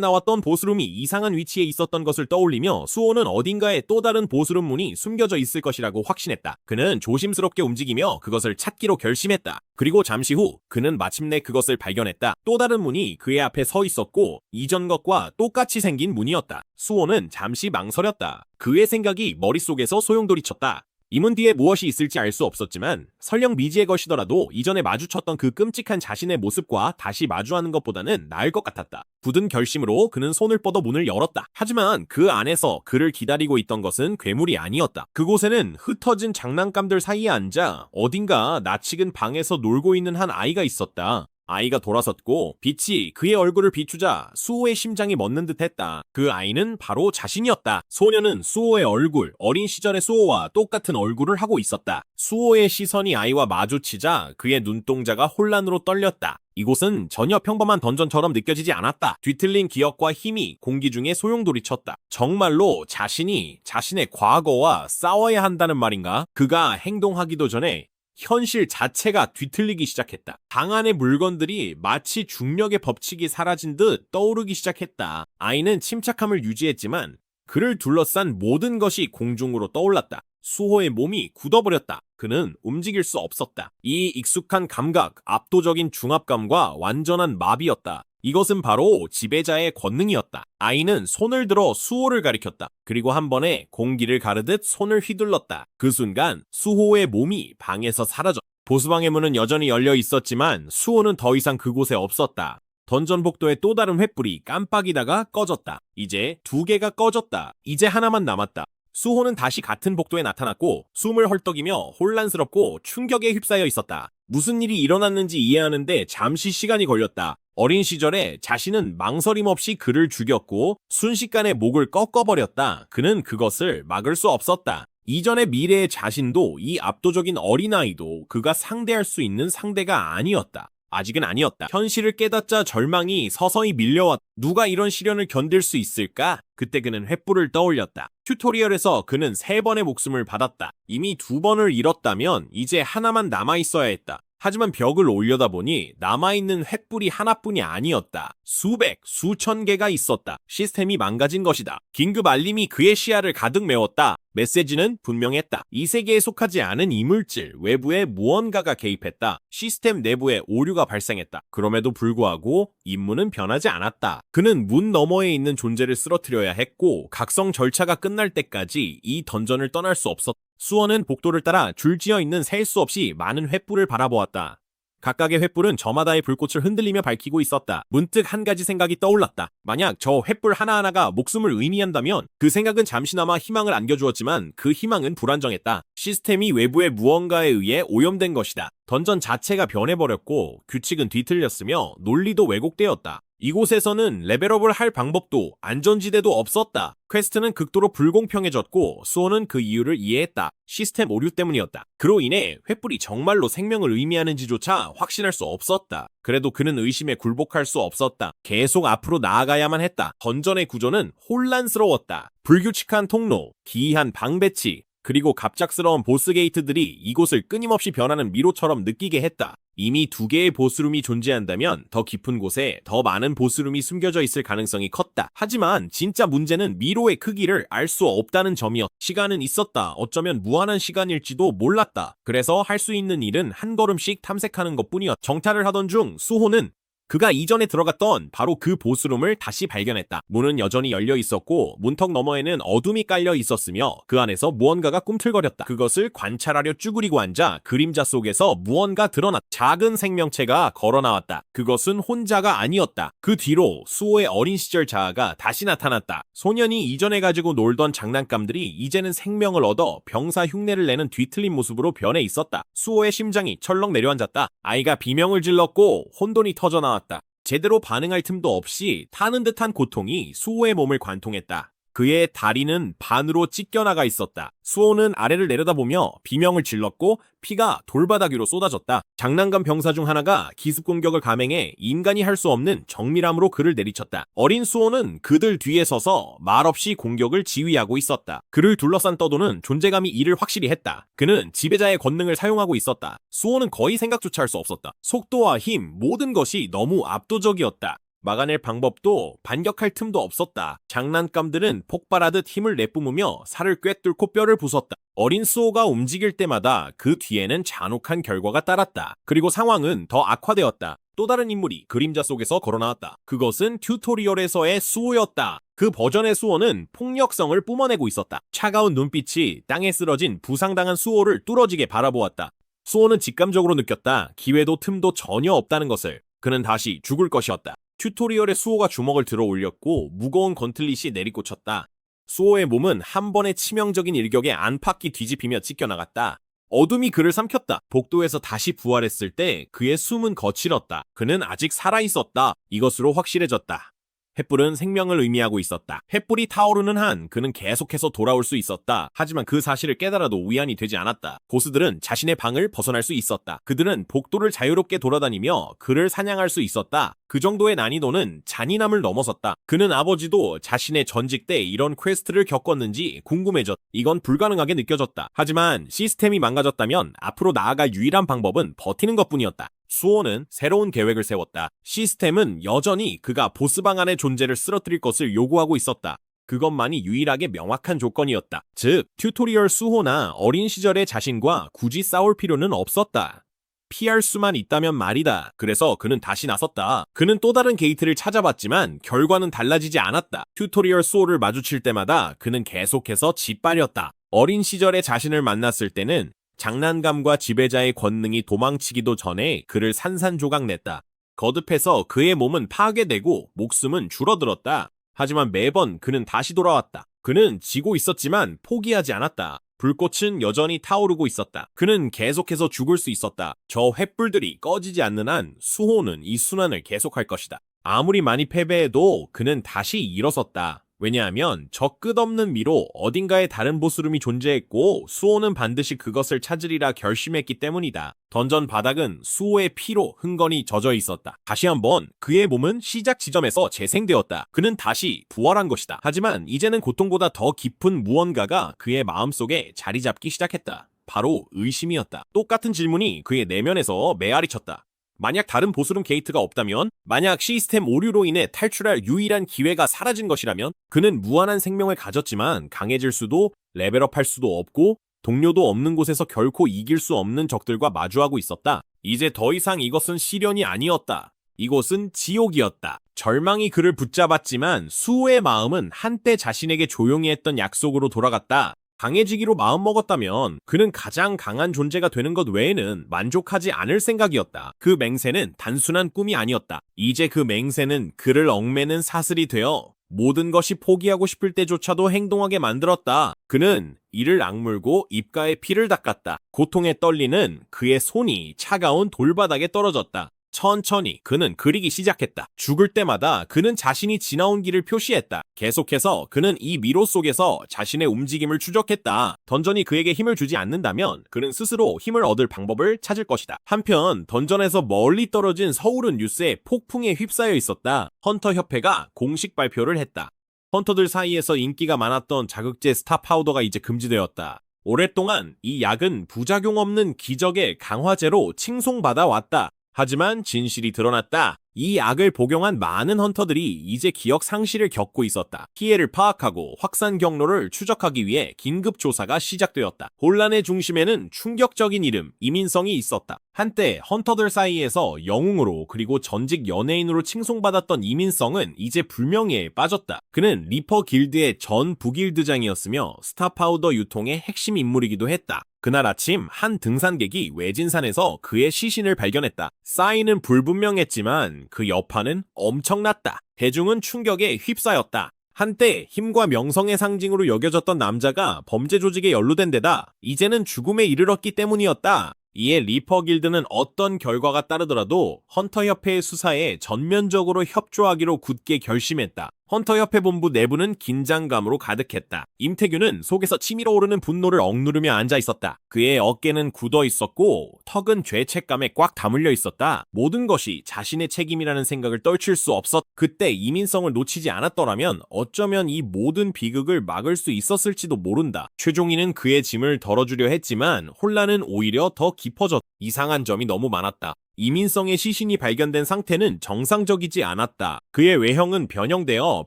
나왔던 보스룸이 이상한 위치에 있었던 것을 떠올리며 수호는 어딘가에 또 다른 보스룸 문이 숨겨져 있을 것이라고 확신했다. 그는 조심스럽게 움직이며 그것을 찾기로 결심했다. 그리고 잠시 후 그는 마침내 그것을 발견했다. 또 다른 문이 그의 앞에 서 있었고 이전 것과 똑같이 생긴 문이었다. 수호는 잠시 망설였다. 그의 생각이 머릿속에서 소용돌이쳤다. 이 문 뒤에 무엇이 있을지 알 수 없었지만 설령 미지의 것이더라도 이전에 마주쳤던 그 끔찍한 자신의 모습과 다시 마주하는 것보다는 나을 것 같았다. 굳은 결심으로 그는 손을 뻗어 문을 열었다. 하지만 그 안에서 그를 기다리고 있던 것은 괴물이 아니었다. 그곳에는 흩어진 장난감들 사이에 앉아 어딘가 낯익은 방에서 놀고 있는 한 아이가 있었다. 아이가 돌아섰고 빛이 그의 얼굴을 비추자 수호의 심장이 멎는 듯했다. 그 아이는 바로 자신이었다. 소녀는 수호의 얼굴, 어린 시절의 수호와 똑같은 얼굴을 하고 있었다. 수호의 시선이 아이와 마주치자 그의 눈동자가 혼란으로 떨렸다. 이곳은 전혀 평범한 던전처럼 느껴지지 않았다. 뒤틀린 기억과 힘이 공기 중에 소용돌이쳤다. 정말로 자신이 자신의 과거와 싸워야 한다는 말인가? 그가 행동하기도 전에 현실 자체가 뒤틀리기 시작했다. 방 안의 물건들이 마치 중력의 법칙이 사라진 듯 떠오르기 시작했다. 아이는 침착함을 유지했지만 그를 둘러싼 모든 것이 공중으로 떠올랐다. 수호의 몸이 굳어버렸다. 그는 움직일 수 없었다. 이 익숙한 감각, 압도적인 중압감과 완전한 마비였다. 이것은 바로 지배자의 권능이었다. 아이는 손을 들어 수호를 가리켰다. 그리고 한 번에 공기를 가르듯 손을 휘둘렀다. 그 순간 수호의 몸이 방에서 사라졌다. 보수방의 문은 여전히 열려 있었지만 수호는 더 이상 그곳에 없었다. 던전 복도의 또 다른 횃불이 깜빡이다가 꺼졌다. 이제 2개가 꺼졌다. 이제 하나만 남았다. 수호는 다시 같은 복도에 나타났고 숨을 헐떡이며 혼란스럽고 충격에 휩싸여 있었다. 무슨 일이 일어났는지 이해하는데 잠시 시간이 걸렸다. 어린 시절에 자신은 망설임 없이 그를 죽였고 순식간에 목을 꺾어버렸다. 그는 그것을 막을 수 없었다. 이전의 미래의 자신도 이 압도적인 어린아이도 그가 상대할 수 있는 상대가 아니었다. 아직은 아니었다. 현실을 깨닫자 절망이 서서히 밀려왔다. 누가 이런 시련을 견딜 수 있을까? 그때 그는 횃불을 떠올렸다. 튜토리얼에서 그는 3번의 목숨을 받았다. 이미 2번을 잃었다면 이제 하나만 남아있어야 했다. 하지만 벽을 올려다보니 남아있는 횃불이 하나뿐이 아니었다. 수백, 수천 개가 있었다. 시스템이 망가진 것이다. 긴급 알림이 그의 시야를 가득 메웠다. 메시지는 분명했다. 이 세계에 속하지 않은 이물질, 외부에 무언가가 개입했다. 시스템 내부에 오류가 발생했다. 그럼에도 불구하고 임무는 변하지 않았다. 그는 문 너머에 있는 존재를 쓰러뜨려야 했고 각성 절차가 끝날 때까지 이 던전을 떠날 수 없었다. 수호는 복도를 따라 줄지어 있는 셀 수 없이 많은 횃불을 바라보았다. 각각의 횃불은 저마다의 불꽃을 흔들리며 밝히고 있었다. 문득 한 가지 생각이 떠올랐다. 만약 저 횃불 하나하나가 목숨을 의미한다면 그 생각은 잠시나마 희망을 안겨주었지만 그 희망은 불안정했다. 시스템이 외부의 무언가에 의해 오염된 것이다. 던전 자체가 변해버렸고 규칙은 뒤틀렸으며 논리도 왜곡되었다. 이곳에서는 레벨업을 할 방법도 안전지대도 없었다. 퀘스트는 극도로 불공평해졌고 수호는 그 이유를 이해했다. 시스템 오류 때문이었다. 그로 인해 횃불이 정말로 생명을 의미하는지조차 확신할 수 없었다. 그래도 그는 의심에 굴복할 수 없었다. 계속 앞으로 나아가야만 했다. 던전의 구조는 혼란스러웠다. 불규칙한 통로, 기이한 방 배치, 그리고 갑작스러운 보스 게이트들이 이곳을 끊임없이 변하는 미로처럼 느끼게 했다. 이미 2개의 보스룸이 존재한다면 더 깊은 곳에 더 많은 보스룸이 숨겨져 있을 가능성이 컸다. 하지만 진짜 문제는 미로의 크기를 알 수 없다는 점이었다. 시간은 있었다. 어쩌면 무한한 시간일지도 몰랐다. 그래서 할 수 있는 일은 한 걸음씩 탐색하는 것뿐이었다. 정탈을 하던 중 수호는 그가 이전에 들어갔던 바로 그 보스룸을 다시 발견했다. 문은 여전히 열려 있었고 문턱 너머에는 어둠이 깔려 있었으며 그 안에서 무언가가 꿈틀거렸다. 그것을 관찰하려 쭈그리고 앉아 그림자 속에서 무언가 드러났다. 작은 생명체가 걸어나왔다. 그것은 혼자가 아니었다. 그 뒤로 수호의 어린 시절 자아가 다시 나타났다. 소년이 이전에 가지고 놀던 장난감들이 이제는 생명을 얻어 병사 흉내를 내는 뒤틀린 모습으로 변해 있었다. 수호의 심장이 철렁 내려앉았다. 아이가 비명을 질렀고 혼돈이 터져나왔다. 제대로 반응할 틈도 없이 타는 듯한 고통이 수호의 몸을 관통했다. 그의 다리는 반으로 찢겨나가 있었다. 수호는 아래를 내려다보며 비명을 질렀고 피가 돌바닥 위로 쏟아졌다. 장난감 병사 중 하나가 기습 공격을 감행해 인간이 할 수 없는 정밀함으로 그를 내리쳤다. 어린 수호는 그들 뒤에 서서 말없이 공격을 지휘하고 있었다. 그를 둘러싼 떠도는 존재감이 이를 확실히 했다. 그는 지배자의 권능을 사용하고 있었다. 수호는 거의 생각조차 할 수 없었다. 속도와 힘, 모든 것이 너무 압도적이었다. 막아낼 방법도 반격할 틈도 없었다. 장난감들은 폭발하듯 힘을 내뿜으며 살을 꿰뚫고 뼈를 부쉈다. 어린 수호가 움직일 때마다 그 뒤에는 잔혹한 결과가 따랐다. 그리고 상황은 더 악화되었다. 또 다른 인물이 그림자 속에서 걸어나왔다. 그것은 튜토리얼에서의 수호였다. 그 버전의 수호는 폭력성을 뿜어내고 있었다. 차가운 눈빛이 땅에 쓰러진 부상당한 수호를 뚫어지게 바라보았다. 수호는 직감적으로 느꼈다. 기회도 틈도 전혀 없다는 것을. 그는 다시 죽을 것이었다. 튜토리얼에 수호가 주먹을 들어 올렸고 무거운 건틀릿이 내리꽂혔다. 수호의 몸은 한 번의 치명적인 일격에 안팎이 뒤집히며 찢겨나갔다. 어둠이 그를 삼켰다. 복도에서 다시 부활했을 때 그의 숨은 거칠었다. 그는 아직 살아있었다. 이것으로 확실해졌다. 횃불은 생명을 의미하고 있었다. 횃불이 타오르는 한 그는 계속해서 돌아올 수 있었다. 하지만 그 사실을 깨달아도 위안이 되지 않았다. 고스들은 자신의 방을 벗어날 수 있었다. 그들은 복도를 자유롭게 돌아다니며 그를 사냥할 수 있었다. 그 정도의 난이도는 잔인함을 넘어섰다. 그는 아버지도 자신의 전직 때 이런 퀘스트를 겪었는지 궁금해졌다. 이건 불가능하게 느껴졌다. 하지만 시스템이 망가졌다면 앞으로 나아갈 유일한 방법은 버티는 것뿐이었다. 수호는 새로운 계획을 세웠다. 시스템은 여전히 그가 보스방 안의 존재를 쓰러뜨릴 것을 요구하고 있었다. 그것만이 유일하게 명확한 조건이었다. 즉, 튜토리얼 수호나 어린 시절의 자신과 굳이 싸울 필요는 없었다. 피할 수만 있다면 말이다. 그래서 그는 다시 나섰다. 그는 또 다른 게이트를 찾아봤지만 결과는 달라지지 않았다. 튜토리얼 수호를 마주칠 때마다 그는 계속해서 짓밟렸다. 어린 시절의 자신을 만났을 때는 장난감과 지배자의 권능이 도망치기도 전에 그를 산산조각냈다. 거듭해서 그의 몸은 파괴되고 목숨은 줄어들었다. 하지만 매번 그는 다시 돌아왔다. 그는 지고 있었지만 포기하지 않았다. 불꽃은 여전히 타오르고 있었다. 그는 계속해서 죽을 수 있었다. 저 횃불들이 꺼지지 않는 한 수호는 이 순환을 계속할 것이다. 아무리 많이 패배해도 그는 다시 일어섰다. 왜냐하면 저 끝없는 미로 어딘가에 다른 보스룸이 존재했고 수호는 반드시 그것을 찾으리라 결심했기 때문이다. 던전 바닥은 수호의 피로 흥건히 젖어 있었다. 다시 한번 그의 몸은 시작 지점에서 재생되었다. 그는 다시 부활한 것이다. 하지만 이제는 고통보다 더 깊은 무언가가 그의 마음속에 자리 잡기 시작했다. 바로 의심이었다. 똑같은 질문이 그의 내면에서 메아리쳤다. 만약 다른 보스룸 게이트가 없다면, 만약 시스템 오류로 인해 탈출할 유일한 기회가 사라진 것이라면, 그는 무한한 생명을 가졌지만 강해질 수도 레벨업할 수도 없고 동료도 없는 곳에서 결코 이길 수 없는 적들과 마주하고 있었다. 이제 더 이상 이것은 시련이 아니었다. 이곳은 지옥이었다. 절망이 그를 붙잡았지만 수호의 마음은 한때 자신에게 조용히 했던 약속으로 돌아갔다. 강해지기로 마음먹었다면 그는 가장 강한 존재가 되는 것 외에는 만족하지 않을 생각이었다. 그 맹세는 단순한 꿈이 아니었다. 이제 그 맹세는 그를 얽매는 사슬이 되어 모든 것이 포기하고 싶을 때조차도 행동하게 만들었다. 그는 이를 악물고 입가에 피를 닦았다. 고통에 떨리는 그의 손이 차가운 돌바닥에 떨어졌다. 천천히 그는 그리기 시작했다. 죽을 때마다 그는 자신이 지나온 길을 표시했다. 계속해서 그는 이 미로 속에서 자신의 움직임을 추적했다. 던전이 그에게 힘을 주지 않는다면 그는 스스로 힘을 얻을 방법을 찾을 것이다. 한편 던전에서 멀리 떨어진 서울은 뉴스에 폭풍에 휩싸여 있었다. 헌터 협회가 공식 발표를 했다. 헌터들 사이에서 인기가 많았던 자극제 스타 파우더가 이제 금지되었다. 오랫동안 이 약은 부작용 없는 기적의 강화제로 칭송받아 왔다. 하지만 진실이 드러났다. 이 약을 복용한 많은 헌터들이 이제 기억 상실을 겪고 있었다. 피해를 파악하고 확산 경로를 추적하기 위해 긴급 조사가 시작되었다. 혼란의 중심에는 충격적인 이름, 이민성이 있었다. 한때 헌터들 사이에서 영웅으로 그리고 전직 연예인으로 칭송받았던 이민성은 이제 불명예에 빠졌다. 그는 리퍼 길드의 전 부길드장이었으며 스타 파우더 유통의 핵심 인물이기도 했다. 그날 아침 한 등산객이 외진산에서 그의 시신을 발견했다. 사인은 불분명했지만 그 여파는 엄청났다. 대중은 충격에 휩싸였다. 한때 힘과 명성의 상징으로 여겨졌던 남자가 범죄 조직에 연루된 데다 이제는 죽음에 이르렀기 때문이었다. 이에 리퍼 길드는 어떤 결과가 따르더라도 헌터 협회의 수사에 전면적으로 협조하기로 굳게 결심했다. 헌터 협회 본부 내부는 긴장감으로 가득했다. 임태규는 속에서 치밀어 오르는 분노를 억누르며 앉아 있었다. 그의 어깨는 굳어 있었고 턱은 죄책감에 꽉 다물려 있었다. 모든 것이 자신의 책임이라는 생각을 떨칠 수 없었. 그때 이민성을 놓치지 않았더라면 어쩌면 이 모든 비극을 막을 수 있었을지도 모른다. 최종희는 그의 짐을 덜어주려 했지만 혼란은 오히려 더 깊어졌다. 이상한 점이 너무 많았다. 이민성의 시신이 발견된 상태는 정상적이지 않았다. 그의 외형은 변형되어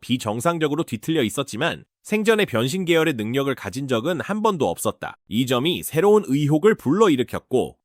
비정상적으로 뒤틀려 있었지만 생전에 변신 계열의 능력을 가진 적은 한 번도 없었다. 이 점이 새로운 의혹을 불러일으켰고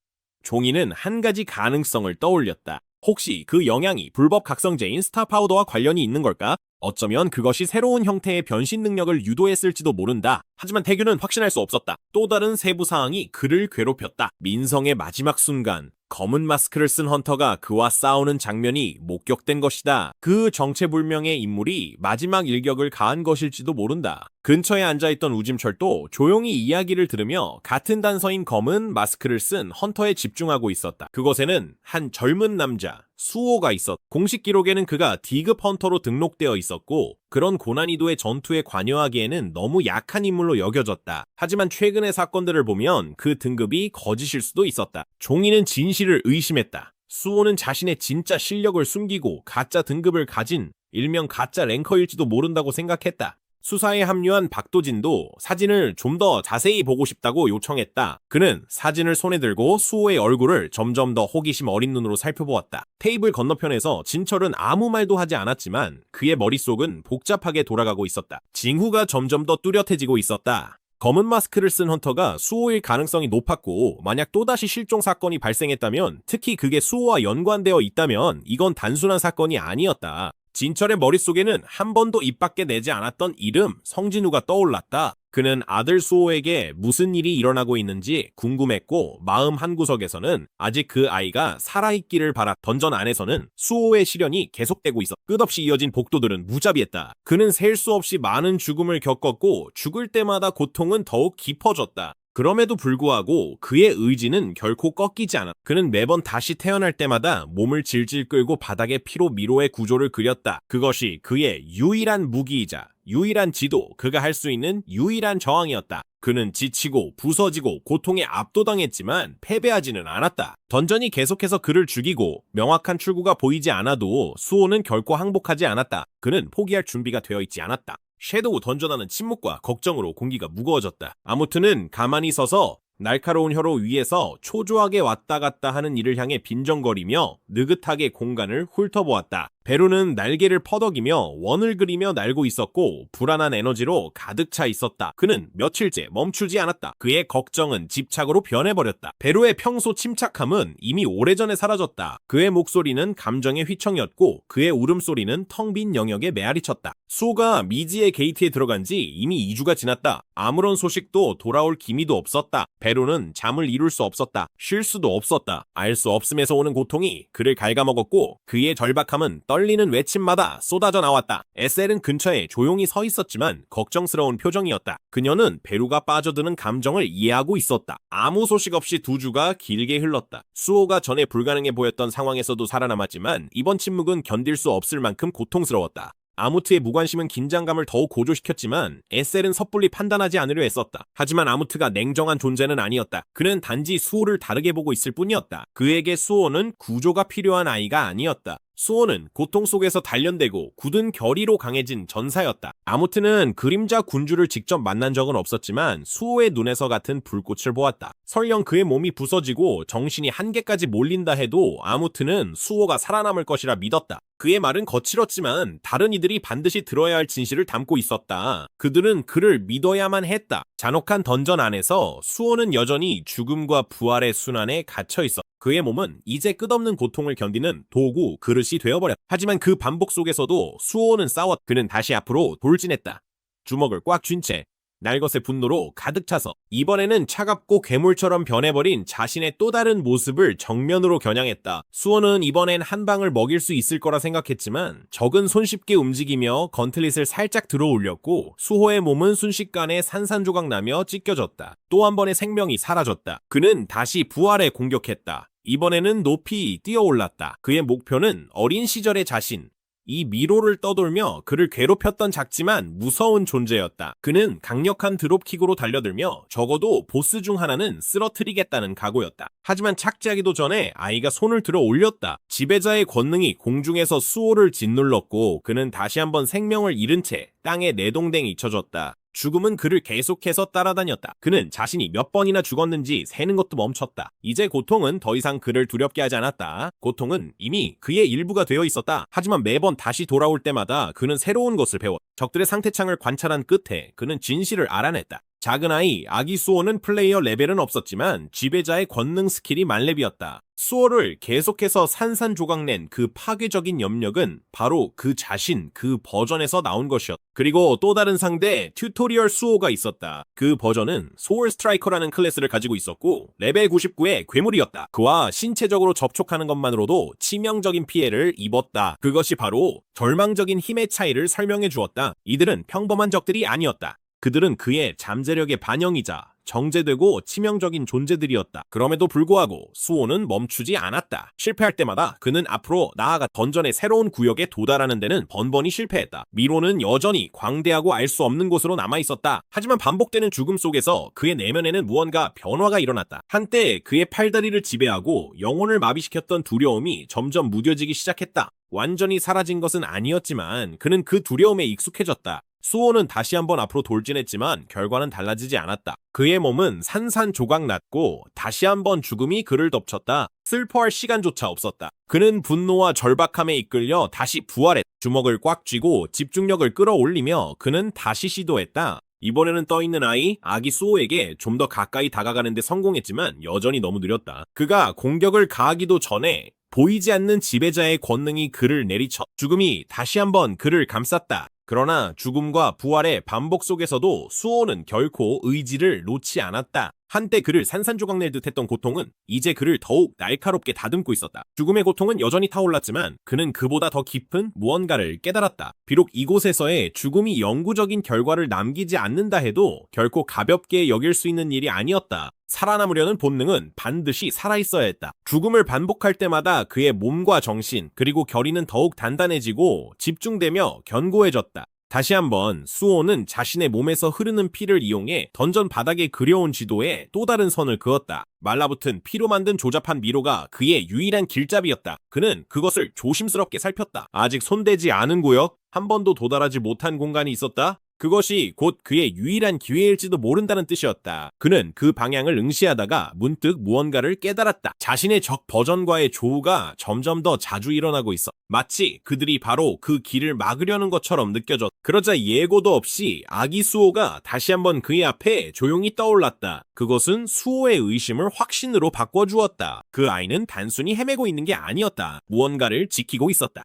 종이는 한 가지 가능성을 떠올렸다. 혹시 그 영향이 불법 각성제인 스타 파우더와 관련이 있는 걸까? 어쩌면 그것이 새로운 형태의 변신 능력을 유도했을지도 모른다. 하지만 태규는 확신할 수 없었다. 또 다른 세부 사항이 그를 괴롭혔다. 민성의 마지막 순간 검은 마스크를 쓴 헌터가 그와 싸우는 장면이 목격된 것이다. 그 정체불명의 인물이 마지막 일격을 가한 것일지도 모른다. 근처에 앉아있던 우짐철도 조용히 이야기를 들으며 같은 단서인 검은 마스크를 쓴 헌터에 집중하고 있었다. 그곳에는 한 젊은 남자, 수호가 있었. 공식 기록에는 그가 D급 헌터로 등록되어 있었고 그런 고난이도의 전투에 관여하기에는 너무 약한 인물로 여겨졌다. 하지만 최근의 사건들을 보면 그 등급이 거짓일 수도 있었다. 종이는 진실을 의심했다. 수호는 자신의 진짜 실력을 숨기고 가짜 등급을 가진 일명 가짜 랭커일지도 모른다고 생각했다. 수사에 합류한 박도진도 사진을 좀 더 자세히 보고 싶다고 요청했다. 그는 사진을 손에 들고 수호의 얼굴을 점점 더 호기심 어린 눈으로 살펴보았다. 테이블 건너편에서 진철은 아무 말도 하지 않았지만 그의 머릿속은 복잡하게 돌아가고 있었다. 징후가 점점 더 뚜렷해지고 있었다. 검은 마스크를 쓴 헌터가 수호일 가능성이 높았고 만약 또다시 실종 사건이 발생했다면 특히 그게 수호와 연관되어 있다면 이건 단순한 사건이 아니었다. 진철의 머릿속에는 한 번도 입 밖에 내지 않았던 이름 성진우가 떠올랐다. 그는 아들 수호에게 무슨 일이 일어나고 있는지 궁금했고 마음 한구석에서는 아직 그 아이가 살아있기를 바라. 던전 안에서는 수호의 시련이 계속되고 있어 끝없이 이어진 복도들은 무자비했다. 그는 셀 수 없이 많은 죽음을 겪었고 죽을 때마다 고통은 더욱 깊어졌다. 그럼에도 불구하고 그의 의지는 결코 꺾이지 않았다. 그는 매번 다시 태어날 때마다 몸을 질질 끌고 바닥에 피로 미로의 구조를 그렸다. 그것이 그의 유일한 무기이자 유일한 지도, 그가 할 수 있는 유일한 저항이었다. 그는 지치고 부서지고 고통에 압도당했지만 패배하지는 않았다. 던전이 계속해서 그를 죽이고 명확한 출구가 보이지 않아도 수호는 결코 항복하지 않았다. 그는 포기할 준비가 되어 있지 않았다. 섀도우 던전하는 침묵과 걱정으로 공기가 무거워졌다. 아무튼은 가만히 서서 날카로운 혀로 위에서 초조하게 왔다 갔다 하는 이를 향해 빈정거리며 느긋하게 공간을 훑어보았다. 베루는 날개를 퍼덕이며 원을 그리며 날고 있었고 불안한 에너지로 가득 차 있었다. 그는 며칠째 멈추지 않았다. 그의 걱정은 집착으로 변해버렸다. 베루의 평소 침착함은 이미 오래전에 사라졌다. 그의 목소리는 감정의 휘청이었고 그의 울음소리는 텅 빈 영역에 메아리쳤다. 수호가 미지의 게이트에 들어간 지 이미 2주가 지났다. 아무런 소식도 돌아올 기미도 없었다. 베루는 잠을 이룰 수 없었다. 쉴 수도 없었다. 알 수 없음에서 오는 고통이 그를 갉아먹었고 그의 절박함은 떨리는 외침마다 쏟아져 나왔다. 에셀은 근처에 조용히 서 있었지만 걱정스러운 표정이었다. 그녀는 베루가 빠져드는 감정을 이해하고 있었다. 아무 소식 없이 2주가 길게 흘렀다. 수호가 전에 불가능해 보였던 상황에서도 살아남았지만 이번 침묵은 견딜 수 없을 만큼 고통스러웠다. 아무트의 무관심은 긴장감을 더욱 고조시켰지만 에셀은 섣불리 판단하지 않으려 애썼다. 하지만 아무트가 냉정한 존재는 아니었다. 그는 단지 수호를 다르게 보고 있을 뿐이었다. 그에게 수호는 구조가 필요한 아이가 아니었다. 수호는 고통 속에서 단련되고 굳은 결의로 강해진 전사였다. 아무트는 그림자 군주를 직접 만난 적은 없었지만 수호의 눈에서 같은 불꽃을 보았다. 설령 그의 몸이 부서지고 정신이 한계까지 몰린다 해도 아무트는 수호가 살아남을 것이라 믿었다. 그의 말은 거칠었지만 다른 이들이 반드시 들어야 할 진실을 담고 있었다. 그들은 그를 믿어야만 했다. 잔혹한 던전 안에서 수호는 여전히 죽음과 부활의 순환에 갇혀 있었다. 그의 몸은 이제 끝없는 고통을 견디는 도구, 그릇이 되어버렸다. 하지만 그 반복 속에서도 수호는 싸웠다. 그는 다시 앞으로 돌진했다. 주먹을 꽉 쥔 채 날것의 분노로 가득 차서 이번에는 차갑고 괴물처럼 변해버린 자신의 또 다른 모습을 정면으로 겨냥했다. 수호는 이번엔 한 방을 먹일 수 있을 거라 생각했지만 적은 손쉽게 움직이며 건틀릿을 살짝 들어 올렸고 수호의 몸은 순식간에 산산조각 나며 찢겨졌다. 또 한 번의 생명이 사라졌다. 그는 다시 부활에 공격했다. 이번에는 높이 뛰어올랐다. 그의 목표는 어린 시절의 자신, 이 미로를 떠돌며 그를 괴롭혔던 작지만 무서운 존재였다. 그는 강력한 드롭킥으로 달려들며 적어도 보스 중 하나는 쓰러뜨리겠다는 각오였다. 하지만 착지하기도 전에 아이가 손을 들어 올렸다. 지배자의 권능이 공중에서 수호를 짓눌렀고 그는 다시 한번 생명을 잃은 채 땅에 내동댕이 쳐졌다. 죽음은 그를 계속해서 따라다녔다. 그는 자신이 몇 번이나 죽었는지 세는 것도 멈췄다. 이제 고통은 더 이상 그를 두렵게 하지 않았다. 고통은 이미 그의 일부가 되어 있었다. 하지만 매번 다시 돌아올 때마다 그는 새로운 것을 배웠다. 적들의 상태창을 관찰한 끝에 그는 진실을 알아냈다. 작은 아이 아기 수호는 플레이어 레벨은 없었지만 지배자의 권능 스킬이 만렙이었다. 수호를 계속해서 산산조각낸 그 파괴적인 염력은 바로 그 자신, 그 버전에서 나온 것이었다. 그리고 또 다른 상대 튜토리얼 수호가 있었다. 그 버전은 소울 스트라이커라는 클래스를 가지고 있었고 레벨 99의 괴물이었다. 그와 신체적으로 접촉하는 것만으로도 치명적인 피해를 입었다. 그것이 바로 절망적인 힘의 차이를 설명해 주었다. 이들은 평범한 적들이 아니었다. 그들은 그의 잠재력의 반영이자 정제되고 치명적인 존재들이었다. 그럼에도 불구하고 수호는 멈추지 않았다. 실패할 때마다 그는 앞으로 나아가 던전의 새로운 구역에 도달하는 데는 번번이 실패했다. 미로는 여전히 광대하고 알 수 없는 곳으로 남아있었다. 하지만 반복되는 죽음 속에서 그의 내면에는 무언가 변화가 일어났다. 한때 그의 팔다리를 지배하고 영혼을 마비시켰던 두려움이 점점 무뎌지기 시작했다. 완전히 사라진 것은 아니었지만 그는 그 두려움에 익숙해졌다. 수호는 다시 한번 앞으로 돌진했지만 결과는 달라지지 않았다. 그의 몸은 산산조각 났고 다시 한번 죽음이 그를 덮쳤다. 슬퍼할 시간조차 없었다. 그는 분노와 절박함에 이끌려 다시 부활했다. 주먹을 꽉 쥐고 집중력을 끌어올리며 그는 다시 시도했다. 이번에는 떠있는 아기 수호에게 좀 더 가까이 다가가는데 성공했지만 여전히 너무 느렸다. 그가 공격을 가하기도 전에 보이지 않는 지배자의 권능이 그를 내리쳐 죽음이 다시 한번 그를 감쌌다. 그러나 죽음과 부활의 반복 속에서도 수호는 결코 의지를 놓지 않았다. 한때 그를 산산조각 낼 듯했던 고통은 이제 그를 더욱 날카롭게 다듬고 있었다. 죽음의 고통은 여전히 타올랐지만 그는 그보다 더 깊은 무언가를 깨달았다. 비록 이곳에서의 죽음이 영구적인 결과를 남기지 않는다 해도 결코 가볍게 여길 수 있는 일이 아니었다. 살아남으려는 본능은 반드시 살아있어야 했다. 죽음을 반복할 때마다 그의 몸과 정신 그리고 결의는 더욱 단단해지고 집중되며 견고해졌다. 다시 한번 수호는 자신의 몸에서 흐르는 피를 이용해 던전 바닥에 그려온 지도에 또 다른 선을 그었다. 말라붙은 피로 만든 조잡한 미로가 그의 유일한 길잡이였다. 그는 그것을 조심스럽게 살폈다. 아직 손대지 않은 구역, 한 번도 도달하지 못한 공간이 있었다. 그것이 곧 그의 유일한 기회일지도 모른다는 뜻이었다. 그는 그 방향을 응시하다가 문득 무언가를 깨달았다. 자신의 적 버전과의 조우가 점점 더 자주 일어나고 있어. 마치 그들이 바로 그 길을 막으려는 것처럼 느껴졌다. 그러자 예고도 없이 아기 수호가 다시 한번 그의 앞에 조용히 떠올랐다. 그것은 수호의 의심을 확신으로 바꿔주었다. 그 아이는 단순히 헤매고 있는 게 아니었다. 무언가를 지키고 있었다.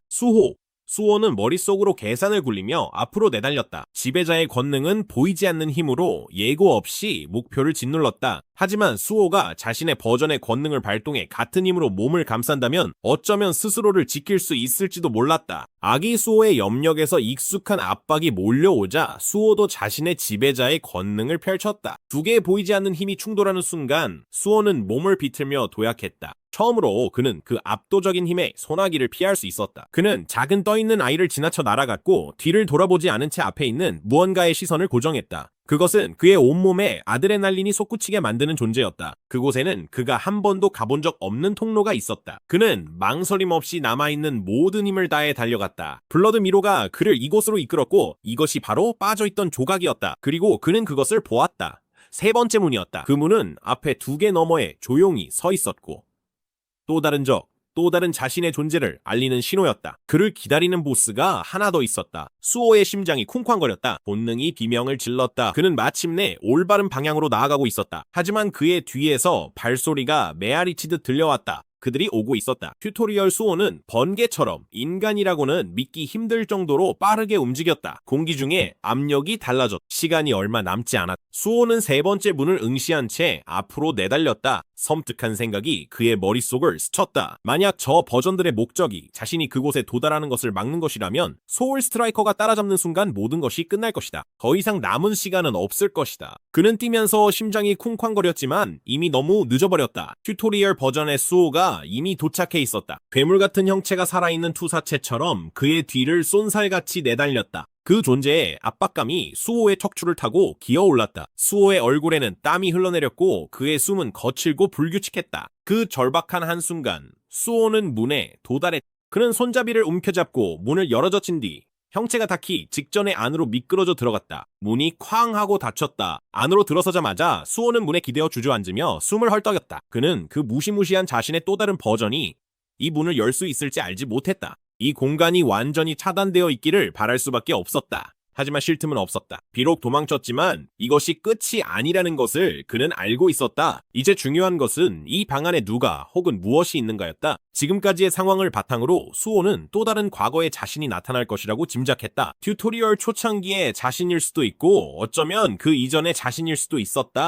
수호는 머릿속으로 계산을 굴리며 앞으로 내달렸다. 지배자의 권능은 보이지 않는 힘으로 예고 없이 목표를 짓눌렀다. 하지만 수호가 자신의 버전의 권능을 발동해 같은 힘으로 몸을 감싼다면 어쩌면 스스로를 지킬 수 있을지도 몰랐다. 아기 수호의 염력에서 익숙한 압박이 몰려오자 수호도 자신의 지배자의 권능을 펼쳤다. 두 개의 보이지 않는 힘이 충돌하는 순간 수호는 몸을 비틀며 도약했다. 처음으로 그는 그 압도적인 힘에 소나기를 피할 수 있었다. 그는 작은 떠있는 아이를 지나쳐 날아갔고 뒤를 돌아보지 않은 채 앞에 있는 무언가의 시선을 고정했다. 그것은 그의 온몸에 아드레날린이 솟구치게 만드는 존재였다. 그곳에는 그가 한 번도 가본 적 없는 통로가 있었다. 그는 망설임 없이 남아있는 모든 힘을 다해 달려갔다. 블러드 미로가 그를 이곳으로 이끌었고 이것이 바로 빠져있던 조각이었다. 그리고 그는 그것을 보았다. 세 번째 문이었다. 그 문은 앞에 두 개 너머에 조용히 서 있었고 또 다른 자신의 존재를 알리는 신호였다. 그를 기다리는 보스가 하나 더 있었다. 수호의 심장이 쿵쾅거렸다. 본능이 비명을 질렀다. 그는 마침내 올바른 방향으로 나아가고 있었다. 하지만 그의 뒤에서 발소리가 메아리치듯 들려왔다. 그들이 오고 있었다. 튜토리얼 수호는 번개처럼 인간이라고는 믿기 힘들 정도로 빠르게 움직였다. 공기 중에 압력이 달라졌다. 시간이 얼마 남지 않았다. 수호는 세 번째 문을 응시한 채 앞으로 내달렸다. 섬뜩한 생각이 그의 머릿속을 스쳤다. 만약 저 버전들의 목적이 자신이 그곳에 도달하는 것을 막는 것이라면 소울 스트라이커가 따라잡는 순간 모든 것이 끝날 것이다. 더 이상 남은 시간은 없을 것이다. 그는 뛰면서 심장이 쿵쾅거렸지만 이미 너무 늦어버렸다. 튜토리얼 버전의 수호가 이미 도착해 있었다. 괴물 같은 형체가 살아있는 투사체처럼 그의 뒤를 쏜살같이 내달렸다. 그 존재의 압박감이 수호의 척추를 타고 기어올랐다. 수호의 얼굴에는 땀이 흘러내렸고 그의 숨은 거칠고 불규칙했다. 그 절박한 한순간 수호는 문에 도달했다. 그는 손잡이를 움켜잡고 문을 열어젖힌 뒤 형체가 닿기 직전에 안으로 미끄러져 들어갔다. 문이 쾅 하고 닫혔다. 안으로 들어서자마자 수호는 문에 기대어 주저앉으며 숨을 헐떡였다. 그는 그 무시무시한 자신의 또 다른 버전이 이 문을 열 수 있을지 알지 못했다. 이 공간이 완전히 차단되어 있기를 바랄 수밖에 없었다. 하지만 쉴 틈은 없었다. 비록 도망쳤지만 이것이 끝이 아니라는 것을 그는 알고 있었다. 이제 중요한 것은 이 방 안에 누가 혹은 무엇이 있는가였다. 지금까지의 상황을 바탕으로 수호는 또 다른 과거의 자신이 나타날 것이라고 짐작했다. 튜토리얼 초창기의 자신일 수도 있고 어쩌면 그 이전의 자신일 수도 있었다.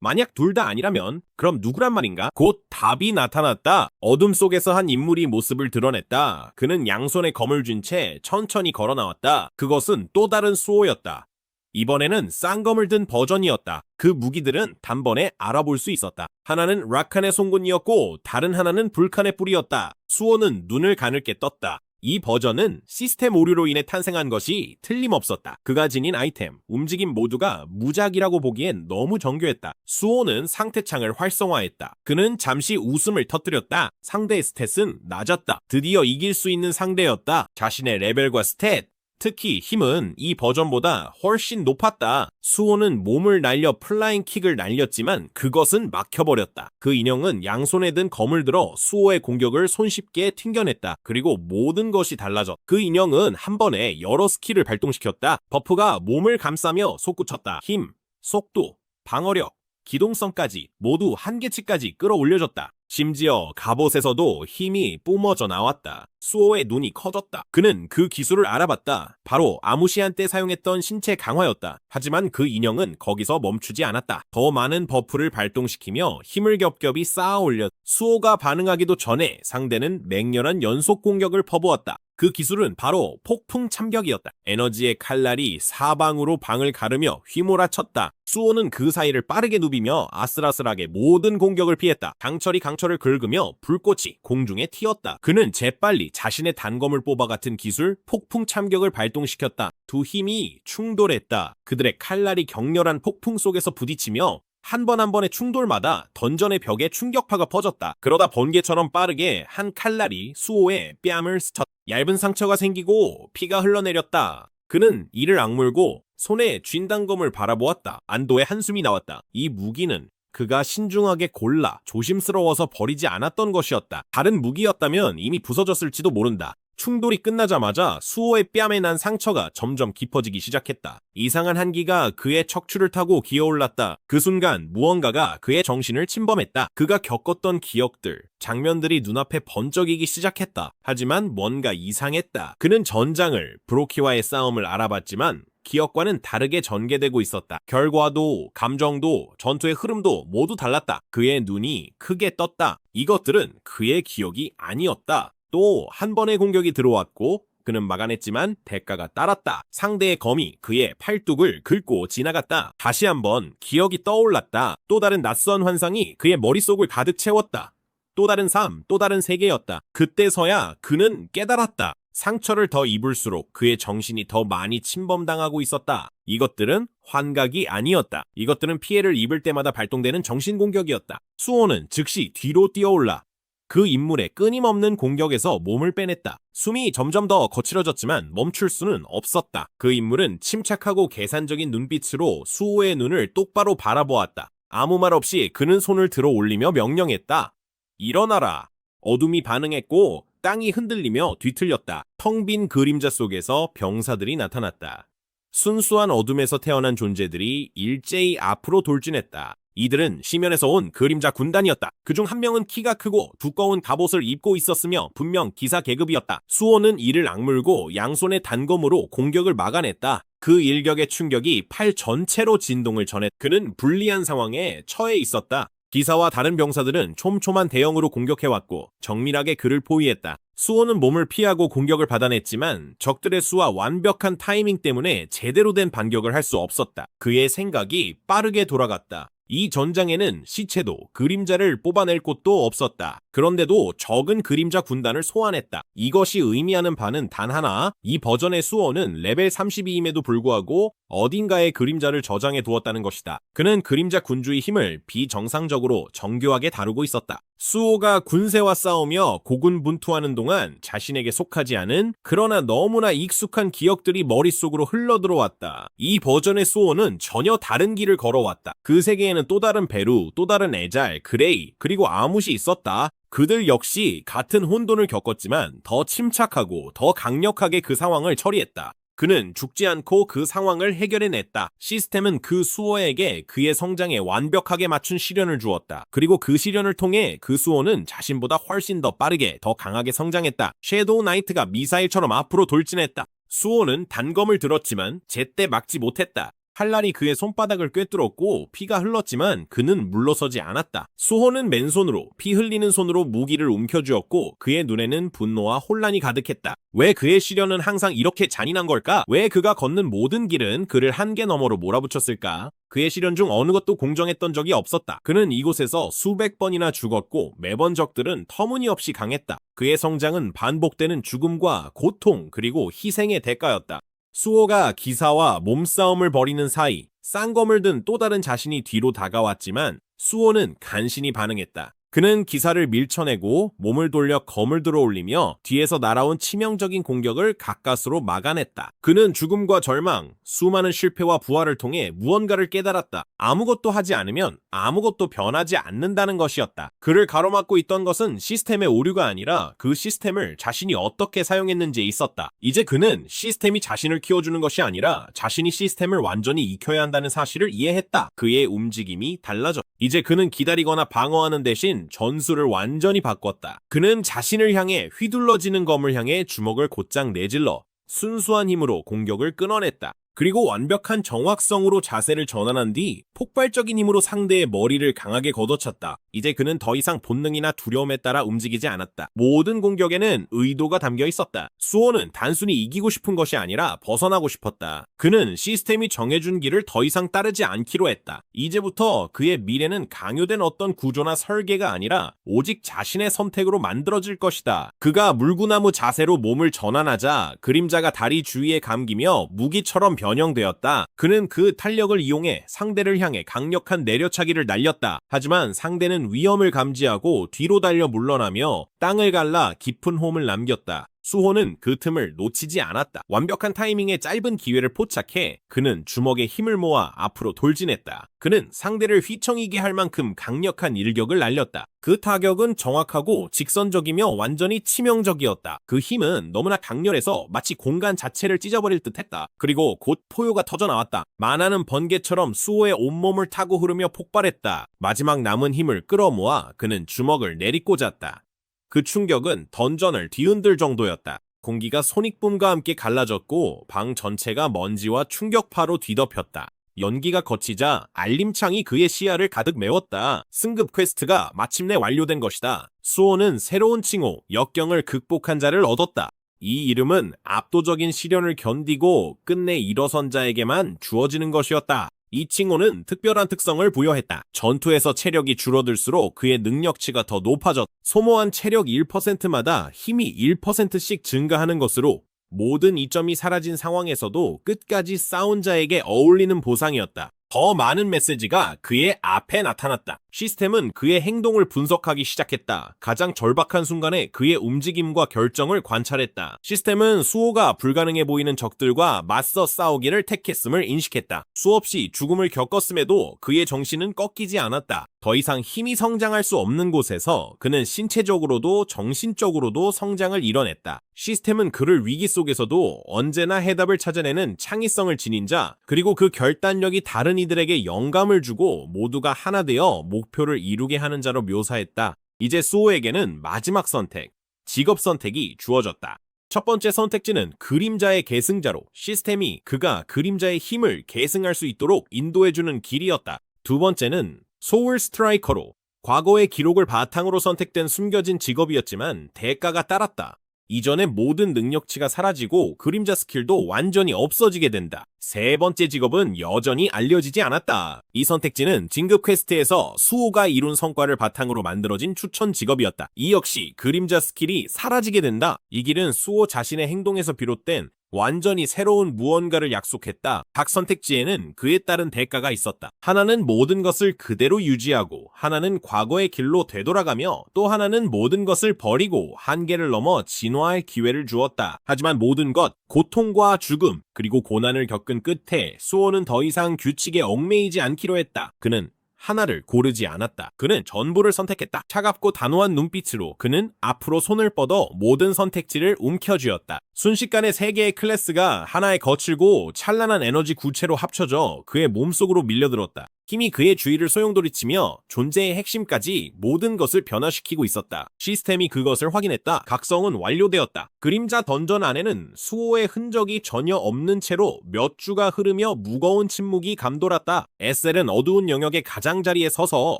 만약 둘 다 아니라면 그럼 누구란 말인가? 곧 답이 나타났다. 어둠 속에서 한 인물이 모습을 드러냈다. 그는 양손에 검을 쥔 채 천천히 걸어 나왔다. 그것은 또 다른 수호였다. 이번에는 쌍검을 든 버전이었다. 그 무기들은 단번에 알아볼 수 있었다. 하나는 라칸의 송곳니였고 다른 하나는 불칸의 뿔이었다. 수호는 눈을 가늘게 떴다. 이 버전은 시스템 오류로 인해 탄생한 것이 틀림없었다. 그가 지닌 아이템, 움직임 모두가 무작이라고 보기엔 너무 정교했다. 수호는 상태창을 활성화했다. 그는 잠시 웃음을 터뜨렸다. 상대의 스탯은 낮았다. 드디어 이길 수 있는 상대였다. 자신의 레벨과 스탯, 특히 힘은 이 버전보다 훨씬 높았다. 수호는 몸을 날려 플라잉 킥을 날렸지만 그것은 막혀버렸다. 그 인형은 양손에 든 검을 들어 수호의 공격을 손쉽게 튕겨냈다. 그리고 모든 것이 달라졌다. 그 인형은 한 번에 여러 스킬을 발동시켰다. 버프가 몸을 감싸며 솟구쳤다. 힘, 속도, 방어력, 기동성까지 모두 한계치까지 끌어올려졌다. 심지어 갑옷에서도 힘이 뿜어져 나왔다. 수호의 눈이 커졌다. 그는 그 기술을 알아봤다. 바로 아무시안 때 사용했던 신체 강화였다. 하지만 그 인형은 거기서 멈추지 않았다. 더 많은 버프를 발동시키며 힘을 겹겹이 쌓아 올렸다. 수호가 반응하기도 전에 상대는 맹렬한 연속 공격을 퍼부었다. 그 기술은 바로 폭풍 참격이었다. 에너지의 칼날이 사방으로 방을 가르며 휘몰아쳤다. 수호는 그 사이를 빠르게 누비며 아슬아슬하게 모든 공격을 피했다. 강철이 강철을 긁으며 불꽃이 공중에 튀었다. 그는 재빨리 자신의 단검을 뽑아 같은 기술 폭풍 참격을 발동시켰다. 두 힘이 충돌했다. 그들의 칼날이 격렬한 폭풍 속에서 부딪히며 한 번 한 번의 충돌마다 던전의 벽에 충격파가 퍼졌다. 그러다 번개처럼 빠르게 한 칼날이 수호의 뺨을 스쳤다. 얇은 상처가 생기고 피가 흘러내렸다. 그는 이를 악물고 손에 쥔 단검을 바라보았다. 안도의 한숨이 나왔다. 이 무기는 그가 신중하게 골라 조심스러워서 버리지 않았던 것이었다. 다른 무기였다면 이미 부서졌을지도 모른다. 충돌이 끝나자마자 수호의 뺨에 난 상처가 점점 깊어지기 시작했다. 이상한 한기가 그의 척추를 타고 기어올랐다. 그 순간 무언가가 그의 정신을 침범했다. 그가 겪었던 기억들, 장면들이 눈앞에 번쩍이기 시작했다. 하지만 뭔가 이상했다. 그는 전장을, 브로키와의 싸움을 알아봤지만 기억과는 다르게 전개되고 있었다. 결과도, 감정도, 전투의 흐름도 모두 달랐다. 그의 눈이 크게 떴다. 이것들은 그의 기억이 아니었다. 또 한 번의 공격이 들어왔고 그는 막아냈지만 대가가 따랐다. 상대의 검이 그의 팔뚝을 긁고 지나갔다. 다시 한번 기억이 떠올랐다. 또 다른 낯선 환상이 그의 머릿속을 가득 채웠다. 또 다른 삶, 또 다른 세계였다. 그때서야 그는 깨달았다. 상처를 더 입을수록 그의 정신이 더 많이 침범당하고 있었다. 이것들은 환각이 아니었다. 이것들은 피해를 입을 때마다 발동되는 정신공격이었다. 수호는 즉시 뒤로 뛰어올라 그 인물의 끊임없는 공격에서 몸을 빼냈다. 숨이 점점 더 거칠어졌지만 멈출 수는 없었다. 그 인물은 침착하고 계산적인 눈빛으로 수호의 눈을 똑바로 바라보았다. 아무 말 없이 그는 손을 들어 올리며 명령했다. 일어나라. 어둠이 반응했고 땅이 흔들리며 뒤틀렸다. 텅 빈 그림자 속에서 병사들이 나타났다. 순수한 어둠에서 태어난 존재들이 일제히 앞으로 돌진했다. 이들은 시면에서 온 그림자 군단이었다. 그중 한 명은 키가 크고 두꺼운 갑옷을 입고 있었으며 분명 기사 계급이었다. 수호는 이를 악물고 양손의 단검으로 공격을 막아냈다. 그 일격의 충격이 팔 전체로 진동을 전했다. 그는 불리한 상황에 처해 있었다. 기사와 다른 병사들은 촘촘한 대형으로 공격해왔고 정밀하게 그를 포위했다. 수호는 몸을 피하고 공격을 받아냈지만 적들의 수와 완벽한 타이밍 때문에 제대로 된 반격을 할 수 없었다. 그의 생각이 빠르게 돌아갔다. 이 전장에는 시체도 그림자를 뽑아낼 곳도 없었다. 그런데도 적은 그림자 군단을 소환했다. 이것이 의미하는 바는 단 하나, 이 버전의 수호는 레벨 32임에도 불구하고 어딘가에 그림자를 저장해 두었다는 것이다. 그는 그림자 군주의 힘을 비정상적으로 정교하게 다루고 있었다. 수호가 군세와 싸우며 고군분투하는 동안 자신에게 속하지 않은 그러나 너무나 익숙한 기억들이 머릿속으로 흘러들어왔다. 이 버전의 수호는 전혀 다른 길을 걸어왔다. 그 세계에는 또 다른 베루, 또 다른 에잘, 그레이, 그리고 아무시 있었다. 그들 역시 같은 혼돈을 겪었지만 더 침착하고 더 강력하게 그 상황을 처리했다. 그는 죽지 않고 그 상황을 해결해냈다. 시스템은 그 수호에게 그의 성장에 완벽하게 맞춘 시련을 주었다. 그리고 그 시련을 통해 그 수호는 자신보다 훨씬 더 빠르게, 더 강하게 성장했다. 섀도우 나이트가 미사일처럼 앞으로 돌진했다. 수호는 단검을 들었지만 제때 막지 못했다. 칼날이 그의 손바닥을 꿰뚫었고 피가 흘렀지만 그는 물러서지 않았다. 수호는 맨손으로 피 흘리는 손으로 무기를 움켜쥐었고 그의 눈에는 분노와 혼란이 가득했다. 왜 그의 시련은 항상 이렇게 잔인한 걸까? 왜 그가 걷는 모든 길은 그를 한계 너머로 몰아붙였을까? 그의 시련 중 어느 것도 공정했던 적이 없었다. 그는 이곳에서 수백 번이나 죽었고 매번 적들은 터무니없이 강했다. 그의 성장은 반복되는 죽음과 고통 그리고 희생의 대가였다. 수호가 기사와 몸싸움을 벌이는 사이 쌍검을 든 또 다른 자신이 뒤로 다가왔지만 수호는 간신히 반응했다. 그는 기사를 밀쳐내고 몸을 돌려 검을 들어올리며 뒤에서 날아온 치명적인 공격을 가까스로 막아냈다. 그는 죽음과 절망, 수많은 실패와 부활을 통해 무언가를 깨달았다. 아무것도 하지 않으면 아무것도 변하지 않는다는 것이었다. 그를 가로막고 있던 것은 시스템의 오류가 아니라 그 시스템을 자신이 어떻게 사용했는지에 있었다. 이제 그는 시스템이 자신을 키워주는 것이 아니라 자신이 시스템을 완전히 익혀야 한다는 사실을 이해했다. 그의 움직임이 달라졌다. 이제 그는 기다리거나 방어하는 대신 전술을 완전히 바꿨다. 그는 자신을 향해 휘둘러지는 검을 향해 주먹을 곧장 내질러 순수한 힘으로 공격을 끊어냈다. 그리고 완벽한 정확성으로 자세를 전환한 뒤 폭발적인 힘으로 상대의 머리를 강하게 걷어찼다. 이제 그는 더 이상 본능이나 두려움에 따라 움직이지 않았다. 모든 공격에는 의도가 담겨 있었다. 수호는 단순히 이기고 싶은 것이 아니라 벗어나고 싶었다. 그는 시스템이 정해준 길을 더 이상 따르지 않기로 했다. 이제부터 그의 미래는 강요된 어떤 구조나 설계가 아니라 오직 자신의 선택으로 만들어질 것이다. 그가 물구나무 자세로 몸을 전환하자 그림자가 다리 주위에 감기며 무기처럼 변형되었다. 그는 그 탄력을 이용해 상대를 향해 강력한 내려차기를 날렸다. 하지만 상대는 위험을 감지하고 뒤로 달려 물러나며 땅을 갈라 깊은 홈을 남겼다. 수호는 그 틈을 놓치지 않았다. 완벽한 타이밍에 짧은 기회를 포착해 그는 주먹에 힘을 모아 앞으로 돌진했다. 그는 상대를 휘청이게 할 만큼 강력한 일격을 날렸다. 그 타격은 정확하고 직선적이며 완전히 치명적이었다. 그 힘은 너무나 강렬해서 마치 공간 자체를 찢어버릴 듯했다. 그리고 곧 포효가 터져나왔다. 만화는 번개처럼 수호의 온몸을 타고 흐르며 폭발했다. 마지막 남은 힘을 끌어모아 그는 주먹을 내리꽂았다. 그 충격은 던전을 뒤흔들 정도였다. 공기가 손익붐과 함께 갈라졌고 방 전체가 먼지와 충격파로 뒤덮였다. 연기가 거치자 알림창이 그의 시야를 가득 메웠다. 승급 퀘스트가 마침내 완료된 것이다. 수호는 새로운 칭호, 역경을 극복한 자를 얻었다. 이 이름은 압도적인 시련을 견디고 끝내 일어선 자에게만 주어지는 것이었다. 이 칭호는 특별한 특성을 부여했다. 전투에서 체력이 줄어들수록 그의 능력치가 더 높아졌다. 소모한 체력 1%마다 힘이 1%씩 증가하는 것으로 모든 이점이 사라진 상황에서도 끝까지 싸운 자에게 어울리는 보상이었다. 더 많은 메시지가 그의 앞에 나타났다. 시스템은 그의 행동을 분석하기 시작했다. 가장 절박한 순간에 그의 움직임과 결정을 관찰했다. 시스템은 수호가 불가능해 보이는 적들과 맞서 싸우기를 택했음을 인식했다. 수없이 죽음을 겪었음에도 그의 정신은 꺾이지 않았다. 더 이상 힘이 성장할 수 없는 곳에서 그는 신체적으로도 정신적으로도 성장을 이뤄냈다. 시스템은 그를 위기 속에서도 언제나 해답을 찾아내는 창의성을 지닌 자, 그리고 그 결단력이 다른 이들에게 영감을 주고 모두가 하나 되어 목표를 이루게 하는 자로 묘사했다. 이제 수호에게는 마지막 선택, 직업 선택이 주어졌다. 첫 번째 선택지는 그림자의 계승자로 시스템이 그가 그림자의 힘을 계승할 수 있도록 인도해주는 길이었다. 두 번째는 소울 스트라이커로 과거의 기록을 바탕으로 선택된 숨겨진 직업이었지만 대가가 따랐다. 이전의 모든 능력치가 사라지고 그림자 스킬도 완전히 없어지게 된다. 세 번째 직업은 여전히 알려지지 않았다. 이 선택지는 진급 퀘스트에서 수호가 이룬 성과를 바탕으로 만들어진 추천 직업이었다. 이 역시 그림자 스킬이 사라지게 된다. 이 길은 수호 자신의 행동에서 비롯된 완전히 새로운 무언가를 약속했다. 각 선택지에는 그에 따른 대가가 있었다. 하나는 모든 것을 그대로 유지하고, 하나는 과거의 길로 되돌아가며, 또 하나는 모든 것을 버리고 한계를 넘어 진화할 기회를 주었다. 하지만 모든 것, 고통과 죽음, 그리고 고난을 겪은 끝에 수호는 더 이상 규칙에 얽매이지 않기로 했다. 그는 하나를 고르지 않았다. 그는 전부를 선택했다. 차갑고 단호한 눈빛으로 그는 앞으로 손을 뻗어 모든 선택지를 움켜쥐었다. 순식간에 세 개의 클래스가 하나의 거칠고 찬란한 에너지 구체로 합쳐져 그의 몸속으로 밀려들었다. 힘이 그의 주위를 소용돌이치며 존재의 핵심까지 모든 것을 변화시키고 있었다. 시스템이 그것을 확인했다. 각성은 완료되었다. 그림자 던전 안에는 수호의 흔적이 전혀 없는 채로 몇 주가 흐르며 무거운 침묵이 감돌았다. 에셀은 어두운 영역의 가장자리에 서서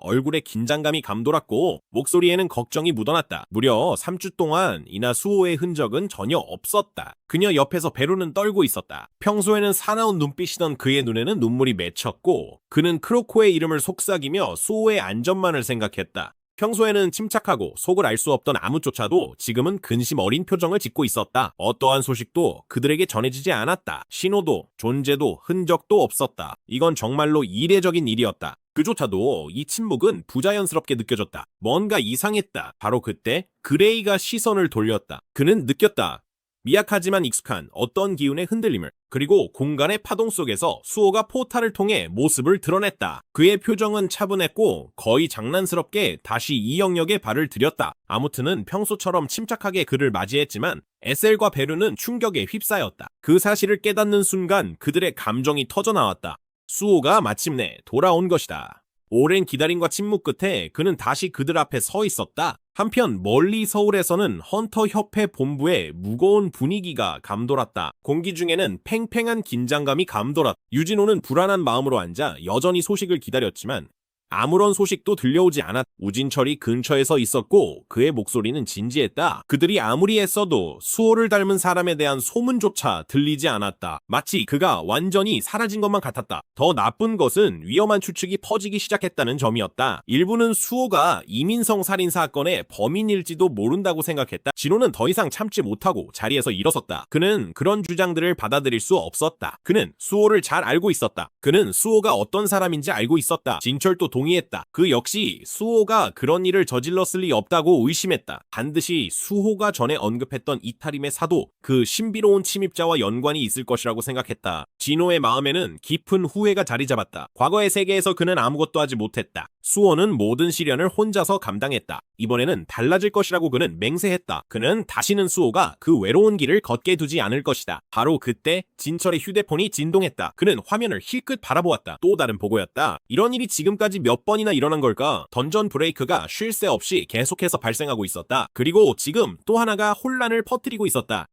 얼굴에 긴장감이 감돌았고 목소리에는 걱정이 묻어났다. 무려 3주 동안 이나 수호의 흔적은 전혀 없었다. 그녀 옆에서 베루는 떨고 있었다. 평소에는 사나운 눈빛이던 그의 눈에는 눈물이 맺혔고 그는 크로코의 이름을 속삭이며 수호의 안전만을 생각했다. 평소에는 침착하고 속을 알 수 없던 아무조차도 지금은 근심 어린 표정을 짓고 있었다. 어떠한 소식도 그들에게 전해지지 않았다. 신호도 존재도 흔적도 없었다. 이건 정말로 이례적인 일이었다. 그조차도 이 침묵은 부자연스럽게 느껴졌다. 뭔가 이상했다. 바로 그때 그레이가 시선을 돌렸다. 그는 느꼈다. 미약하지만 익숙한 어떤 기운의 흔들림을. 그리고 공간의 파동 속에서 수호가 포탈을 통해 모습을 드러냈다. 그의 표정은 차분했고 거의 장난스럽게 다시 이 영역에 발을 들였다. 아무튼은 평소처럼 침착하게 그를 맞이했지만 에셀과 베르는 충격에 휩싸였다. 그 사실을 깨닫는 순간 그들의 감정이 터져나왔다. 수호가 마침내 돌아온 것이다. 오랜 기다림과 침묵 끝에 그는 다시 그들 앞에 서 있었다. 한편 멀리 서울에서는 헌터 협회 본부에 무거운 분위기가 감돌았다. 공기 중에는 팽팽한 긴장감이 감돌았다. 유진호는 불안한 마음으로 앉아 여전히 소식을 기다렸지만 아무런 소식도 들려오지 않았다. 우진철이 근처에 서 있었고 그의 목소리는 진지했다. 그들이 아무리 애써도 수호를 닮은 사람에 대한 소문조차 들리지 않았다. 마치 그가 완전히 사라진 것만 같았다. 더 나쁜 것은 위험한 추측이 퍼지기 시작했다는 점이었다. 일부는 수호가 이민성 살인 사건의 범인일지도 모른다고 생각했다. 진호는 더 이상 참지 못하고 자리에서 일어섰다. 그는 그런 주장들을 받아들일 수 없었다. 그는 수호를 잘 알고 있었다. 그는 수호가 어떤 사람인지 알고 있었다. 진철도 동의했다. 그 역시 수호가 그런 일을 저질렀을 리 없다고 의심했다. 반드시 수호가 전에 언급했던 이탈임의 사도, 그 신비로운 침입자와 연관이 있을 것이라고 생각했다. 진호의 마음에는 깊은 후회가 자리 잡았다. 과거의 세계에서 그는 아무것도 하지 못했다. 수호는 모든 시련을 혼자서 감당했다. 이번에는 달라질 것이라고 그는 맹세했다. 그는 다시는 수호가 그 외로운 길을 걷게 두지 않을 것이다. 바로 그때 진철의 휴대폰이 진동했다. 그는 화면을 힐끗 바라보았다. 또 다른 보고였다. 이런 일이 지금까지 몇 번이나 일어난 걸까? 던전 브레이크가 쉴 새 없이 계속해서 발생하고 있었다. 그리고 지금 또 하나가 혼란을 퍼뜨리고 있었다.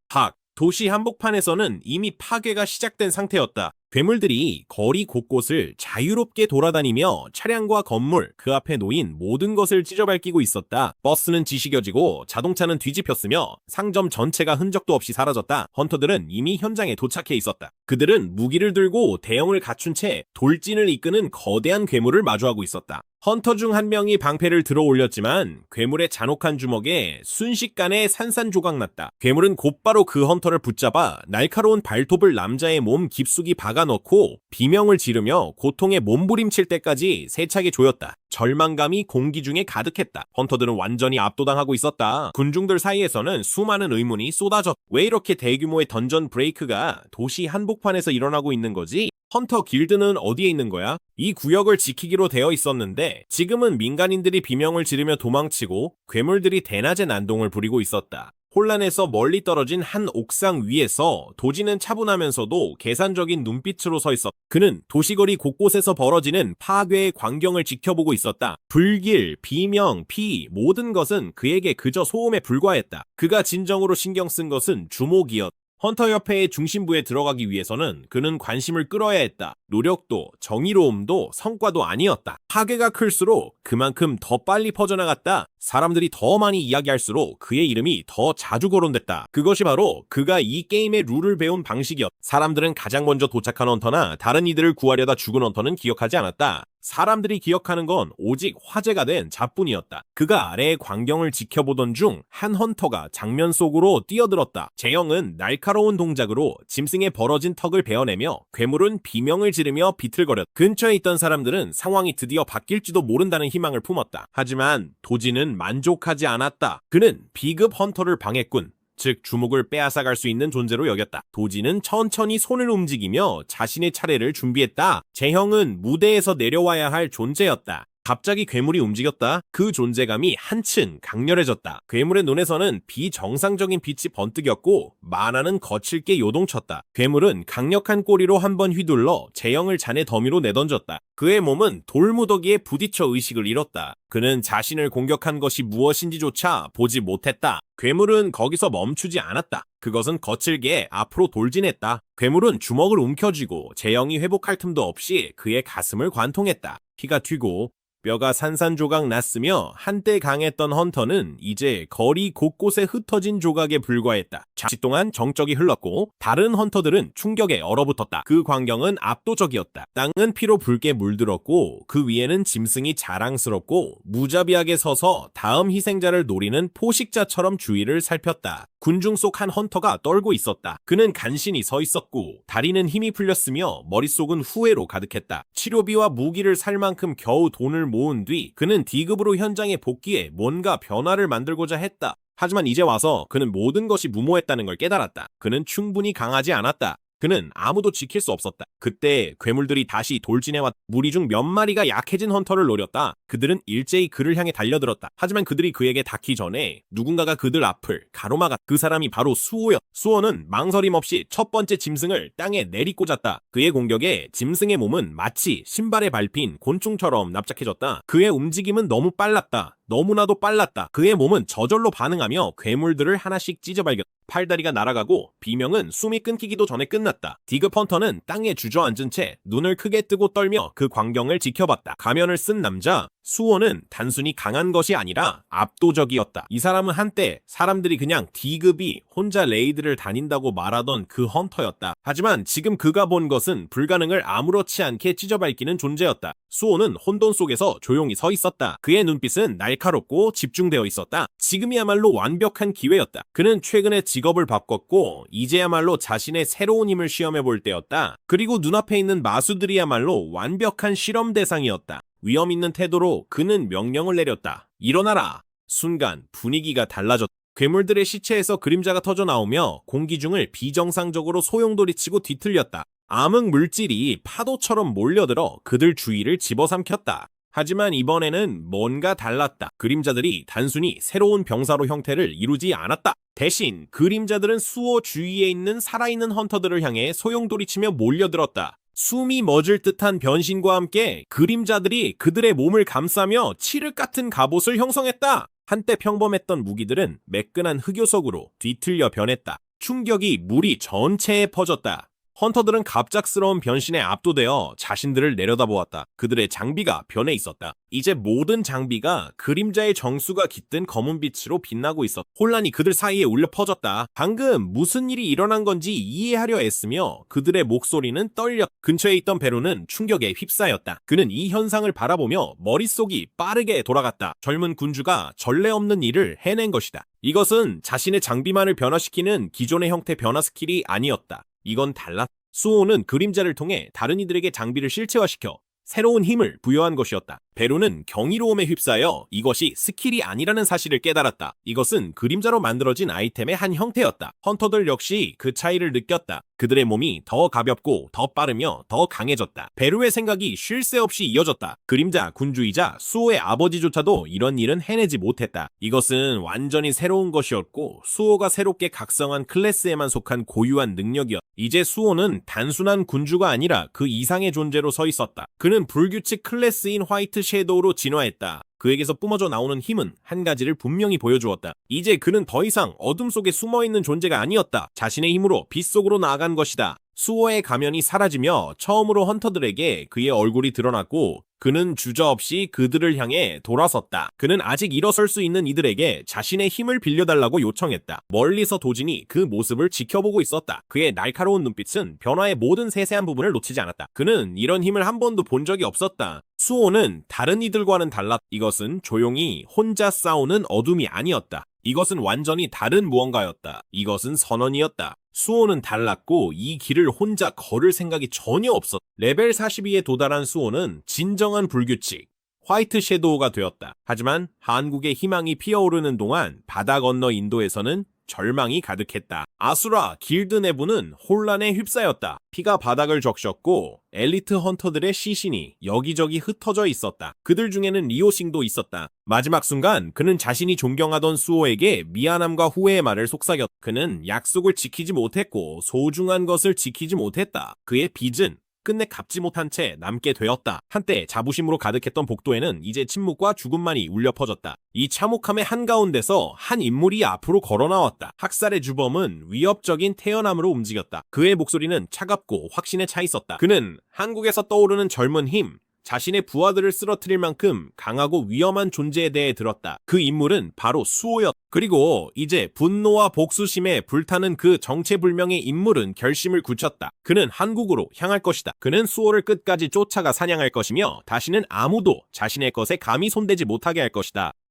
도시 한복판에서는 이미 파괴가 시작된 상태였다. 괴물들이 거리 곳곳을 자유롭게 돌아다니며 차량과 건물, 그 앞에 놓인 모든 것을 찢어밟히고 있었다. 버스는 지시겨지고 자동차는 뒤집혔으며 상점 전체가 흔적도 없이 사라졌다. 헌터들은 이미 현장에 도착해 있었다. 그들은 무기를 들고 대형을 갖춘 채 돌진을 이끄는 거대한 괴물을 마주하고 있었다. 헌터 중 한 명이 방패를 들어 올렸지만 괴물의 잔혹한 주먹에 순식간에 산산조각났다. 괴물은 곧바로 그 헌터를 붙잡아 날카로운 발톱을 남자의 몸 깊숙이 박아넣고 비명을 지르며 고통에 몸부림칠 때까지 세차게 조였다. 절망감이 공기 중에 가득했다. 헌터들은 완전히 압도당하고 있었다. 군중들 사이에서는 수많은 의문이 쏟아졌다. 왜 이렇게 대규모의 던전 브레이크가 도시 한복판에서 일어나고 있는 거지? 헌터 길드는 어디에 있는 거야? 이 구역을 지키기로 되어 있었는데 지금은 민간인들이 비명을 지르며 도망치고 괴물들이 대낮에 난동을 부리고 있었다. 혼란에서 멀리 떨어진 한 옥상 위에서 도지는 차분하면서도 계산적인 눈빛으로 서 있었다. 그는 도시거리 곳곳에서 벌어지는 파괴의 광경을 지켜보고 있었다. 불길, 비명, 피 모든 것은 그에게 그저 소음에 불과했다. 그가 진정으로 신경 쓴 것은 주목이었다. 헌터 협회의 중심부에 들어가기 위해서는 그는 관심을 끌어야 했다. 노력도 정의로움도 성과도 아니었다. 파괴가 클수록 그만큼 더 빨리 퍼져나갔다. 사람들이 더 많이 이야기할수록 그의 이름이 더 자주 거론됐다. 그것이 바로 그가 이 게임의 룰을 배운 방식이었다. 사람들은 가장 먼저 도착한 헌터나 다른 이들을 구하려다 죽은 헌터는 기억하지 않았다. 사람들이 기억하는 건 오직 화제가 된 자뿐이었다. 그가 아래의 광경을 지켜보던 중 한 헌터가 장면 속으로 뛰어들었다. 제형은 날카로운 동작으로 짐승의 벌어진 턱을 베어내며 괴물은 비명을 지르며 비틀거렸다. 근처에 있던 사람들은 상황이 드디어 바뀔지도 모른다는 희망을 품었다. 하지만 도지는 만족하지 않았다. 그는 비급 헌터를 방해꾼, 즉 주목을 빼앗아갈 수 있는 존재로 여겼다. 도지는 천천히 손을 움직이며 자신의 차례를 준비했다. 제형은 무대에서 내려와야 할 존재였다. 갑자기 괴물이 움직였다. 그 존재감이 한층 강렬해졌다. 괴물의 눈에서는 비정상적인 빛이 번뜩였고 만화는 거칠게 요동쳤다. 괴물은 강력한 꼬리로 한번 휘둘러 재영을 잔의 더미로 내던졌다. 그의 몸은 돌무더기에 부딪혀 의식을 잃었다. 그는 자신을 공격한 것이 무엇인지조차 보지 못했다. 괴물은 거기서 멈추지 않았다. 그것은 거칠게 앞으로 돌진했다. 괴물은 주먹을 움켜쥐고 재영이 회복할 틈도 없이 그의 가슴을 관통했다. 피가 튀고 뼈가 산산조각 났으며 한때 강했던 헌터는 이제 거리 곳곳에 흩어진 조각에 불과했다. 잠시 동안 정적이 흘렀고 다른 헌터들은 충격에 얼어붙었다. 그 광경은 압도적이었다. 땅은 피로 붉게 물들었고 그 위에는 짐승이 자랑스럽고 무자비하게 서서 다음 희생자를 노리는 포식자처럼 주위를 살폈다. 군중 속 한 헌터가 떨고 있었다. 그는 간신히 서 있었고 다리는 힘이 풀렸으며 머릿속은 후회로 가득했다. 치료비와 무기를 살 만큼 겨우 돈을 모은 뒤 그는 D급으로 현장에 복귀해 뭔가 변화를 만들고자 했다. 하지만 이제 와서 그는 모든 것이 무모했다는 걸 깨달았다. 그는 충분히 강하지 않았다. 그는 아무도 지킬 수 없었다. 그때 괴물들이 다시 돌진해왔다. 무리 중 몇 마리가 약해진 헌터를 노렸다. 그들은 일제히 그를 향해 달려들었다. 하지만 그들이 그에게 닿기 전에 누군가가 그들 앞을 가로막았다. 그 사람이 바로 수호였다. 수호는 망설임 없이 첫 번째 짐승을 땅에 내리꽂았다. 그의 공격에 짐승의 몸은 마치 신발에 밟힌 곤충처럼 납작해졌다. 그의 움직임은 너무 빨랐다. 너무나도 빨랐다. 그의 몸은 저절로 반응하며 괴물들을 하나씩 찢어발견. 팔다리가 날아가고 비명은 숨이 끊기기도 전에 끝났다. D급 헌터는 땅에 주저앉은 채 눈을 크게 뜨고 떨며 그 광경을 지켜봤다. 가면을 쓴 남자 수호는 단순히 강한 것이 아니라 압도적이었다. 이 사람은 한때 사람들이 그냥 D급이 혼자 레이드를 다닌다고 말하던 그 헌터였다. 하지만 지금 그가 본 것은 불가능을 아무렇지 않게 찢어밟기는 존재였다. 수호는 혼돈 속에서 조용히 서 있었다. 그의 눈빛은 날카롭고 집중되어 있었다. 지금이야말로 완벽한 기회였다. 그는 최근에 직업을 바꿨고 이제야말로 자신의 새로운 힘을 시험해 볼 때였다. 그리고 눈앞에 있는 마수들이야말로 완벽한 실험 대상이었다. 위험 있는 태도로 그는 명령을 내렸다. 일어나라. 순간 분위기가 달라졌다. 괴물들의 시체에서 그림자가 터져 나오며 공기 중을 비정상적으로 소용돌이치고 뒤틀렸다. 암흑 물질이 파도처럼 몰려들어 그들 주위를 집어삼켰다. 하지만 이번에는 뭔가 달랐다. 그림자들이 단순히 새로운 병사로 형태를 이루지 않았다. 대신 그림자들은 수호 주위에 있는 살아있는 헌터들을 향해 소용돌이치며 몰려들었다. 숨이 멎을 듯한 변신과 함께 그림자들이 그들의 몸을 감싸며 칠흑 같은 갑옷을 형성했다. 한때 평범했던 무기들은 매끈한 흑요석으로 뒤틀려 변했다. 충격이 무리 전체에 퍼졌다. 헌터들은 갑작스러운 변신에 압도되어 자신들을 내려다보았다. 그들의 장비가 변해 있었다. 이제 모든 장비가 그림자의 정수가 깃든 검은 빛으로 빛나고 있었다. 혼란이 그들 사이에 울려 퍼졌다. 방금 무슨 일이 일어난 건지 이해하려 애쓰며 그들의 목소리는 떨려. 근처에 있던 베로는 충격에 휩싸였다. 그는 이 현상을 바라보며 머릿속이 빠르게 돌아갔다. 젊은 군주가 전례 없는 일을 해낸 것이다. 이것은 자신의 장비만을 변화시키는 기존의 형태 변화 스킬이 아니었다. 이건 달랐다. 수호는 그림자를 통해 다른 이들에게 장비를 실체화시켜 새로운 힘을 부여한 것이었다. 베로는 경이로움에 휩싸여 이것이 스킬이 아니라는 사실을 깨달았다. 이것은 그림자로 만들어진 아이템의 한 형태였다. 헌터들 역시 그 차이를 느꼈다. 그들의 몸이 더 가볍고 더 빠르며 더 강해졌다. 베로의 생각이 쉴 새 없이 이어졌다. 그림자 군주이자 수호의 아버지조차도 이런 일은 해내지 못했다. 이것은 완전히 새로운 것이었고 수호가 새롭게 각성한 클래스에만 속한 고유한 능력이었다. 이제 수호는 단순한 군주가 아니라 그 이상의 존재로 서 있었다. 그는 불규칙 클래스인 화이트 섀도우로 진화했다. 그에게서 뿜어져 나오는 힘은 한 가지를 분명히 보여주었다. 이제 그는 더 이상 어둠 속에 숨어있는 존재가 아니었다. 자신의 힘으로 빛 속으로 나아간 것이다. 수호의 가면이 사라지며 처음으로 헌터들에게 그의 얼굴이 드러났고 그는 주저없이 그들을 향해 돌아섰다. 그는 아직 일어설 수 있는 이들에게 자신의 힘을 빌려달라고 요청했다. 멀리서 도진이 그 모습을 지켜보고 있었다. 그의 날카로운 눈빛은 변화의 모든 세세한 부분을 놓치지 않았다. 그는 이런 힘을 한 번도 본 적이 없었다. 수호는 다른 이들과는 달랐다. 이것은 조용히 혼자 싸우는 어둠이 아니었다. 이것은 완전히 다른 무언가였다. 이것은 선언이었다. 수호는 달랐고 이 길을 혼자 걸을 생각이 전혀 없었다. 레벨 42에 도달한 수호는 진정한 불규칙, 화이트 섀도우가 되었다. 하지만 한국의 희망이 피어오르는 동안 바다 건너 인도에서는 절망이 가득했다. 아수라 길드 내부는 혼란에 휩싸였다. 피가 바닥을 적셨고 엘리트 헌터들의 시신이 여기저기 흩어져 있었다. 그들 중에는 리오싱도 있었다. 마지막 순간 그는 자신이 존경하던 수호에게 미안함과 후회의 말을 속삭였다. 그는 약속을 지키지 못했고 소중한 것을 지키지 못했다. 그의 빚은 끝내 갚지 못한 채 남게 되었다. 한때 자부심으로 가득했던 복도에는 이제 침묵과 죽음만이 울려 퍼졌다. 이 참혹함의 한가운데서 한 인물이 앞으로 걸어 나왔다. 학살의 주범은 위협적인 태연함으로 움직였다. 그의 목소리는 차갑고 확신에 차 있었다. 그는 한국에서 떠오르는 젊은 힘, 자신의 부하들을 쓰러뜨릴 만큼 강하고 위험한 존재에 대해 들었다. 그 인물은 바로 수호였다. 그리고 이제 분노와 복수심에 불타는 그 정체불명의 인물은 결심을 굳혔다. 그는 한국으로 향할 것이다. 그는 수호를 끝까지 쫓아가 사냥할 것이며 다시는 아무도 자신의 것에 감히 손대지 못하게 할 것이다.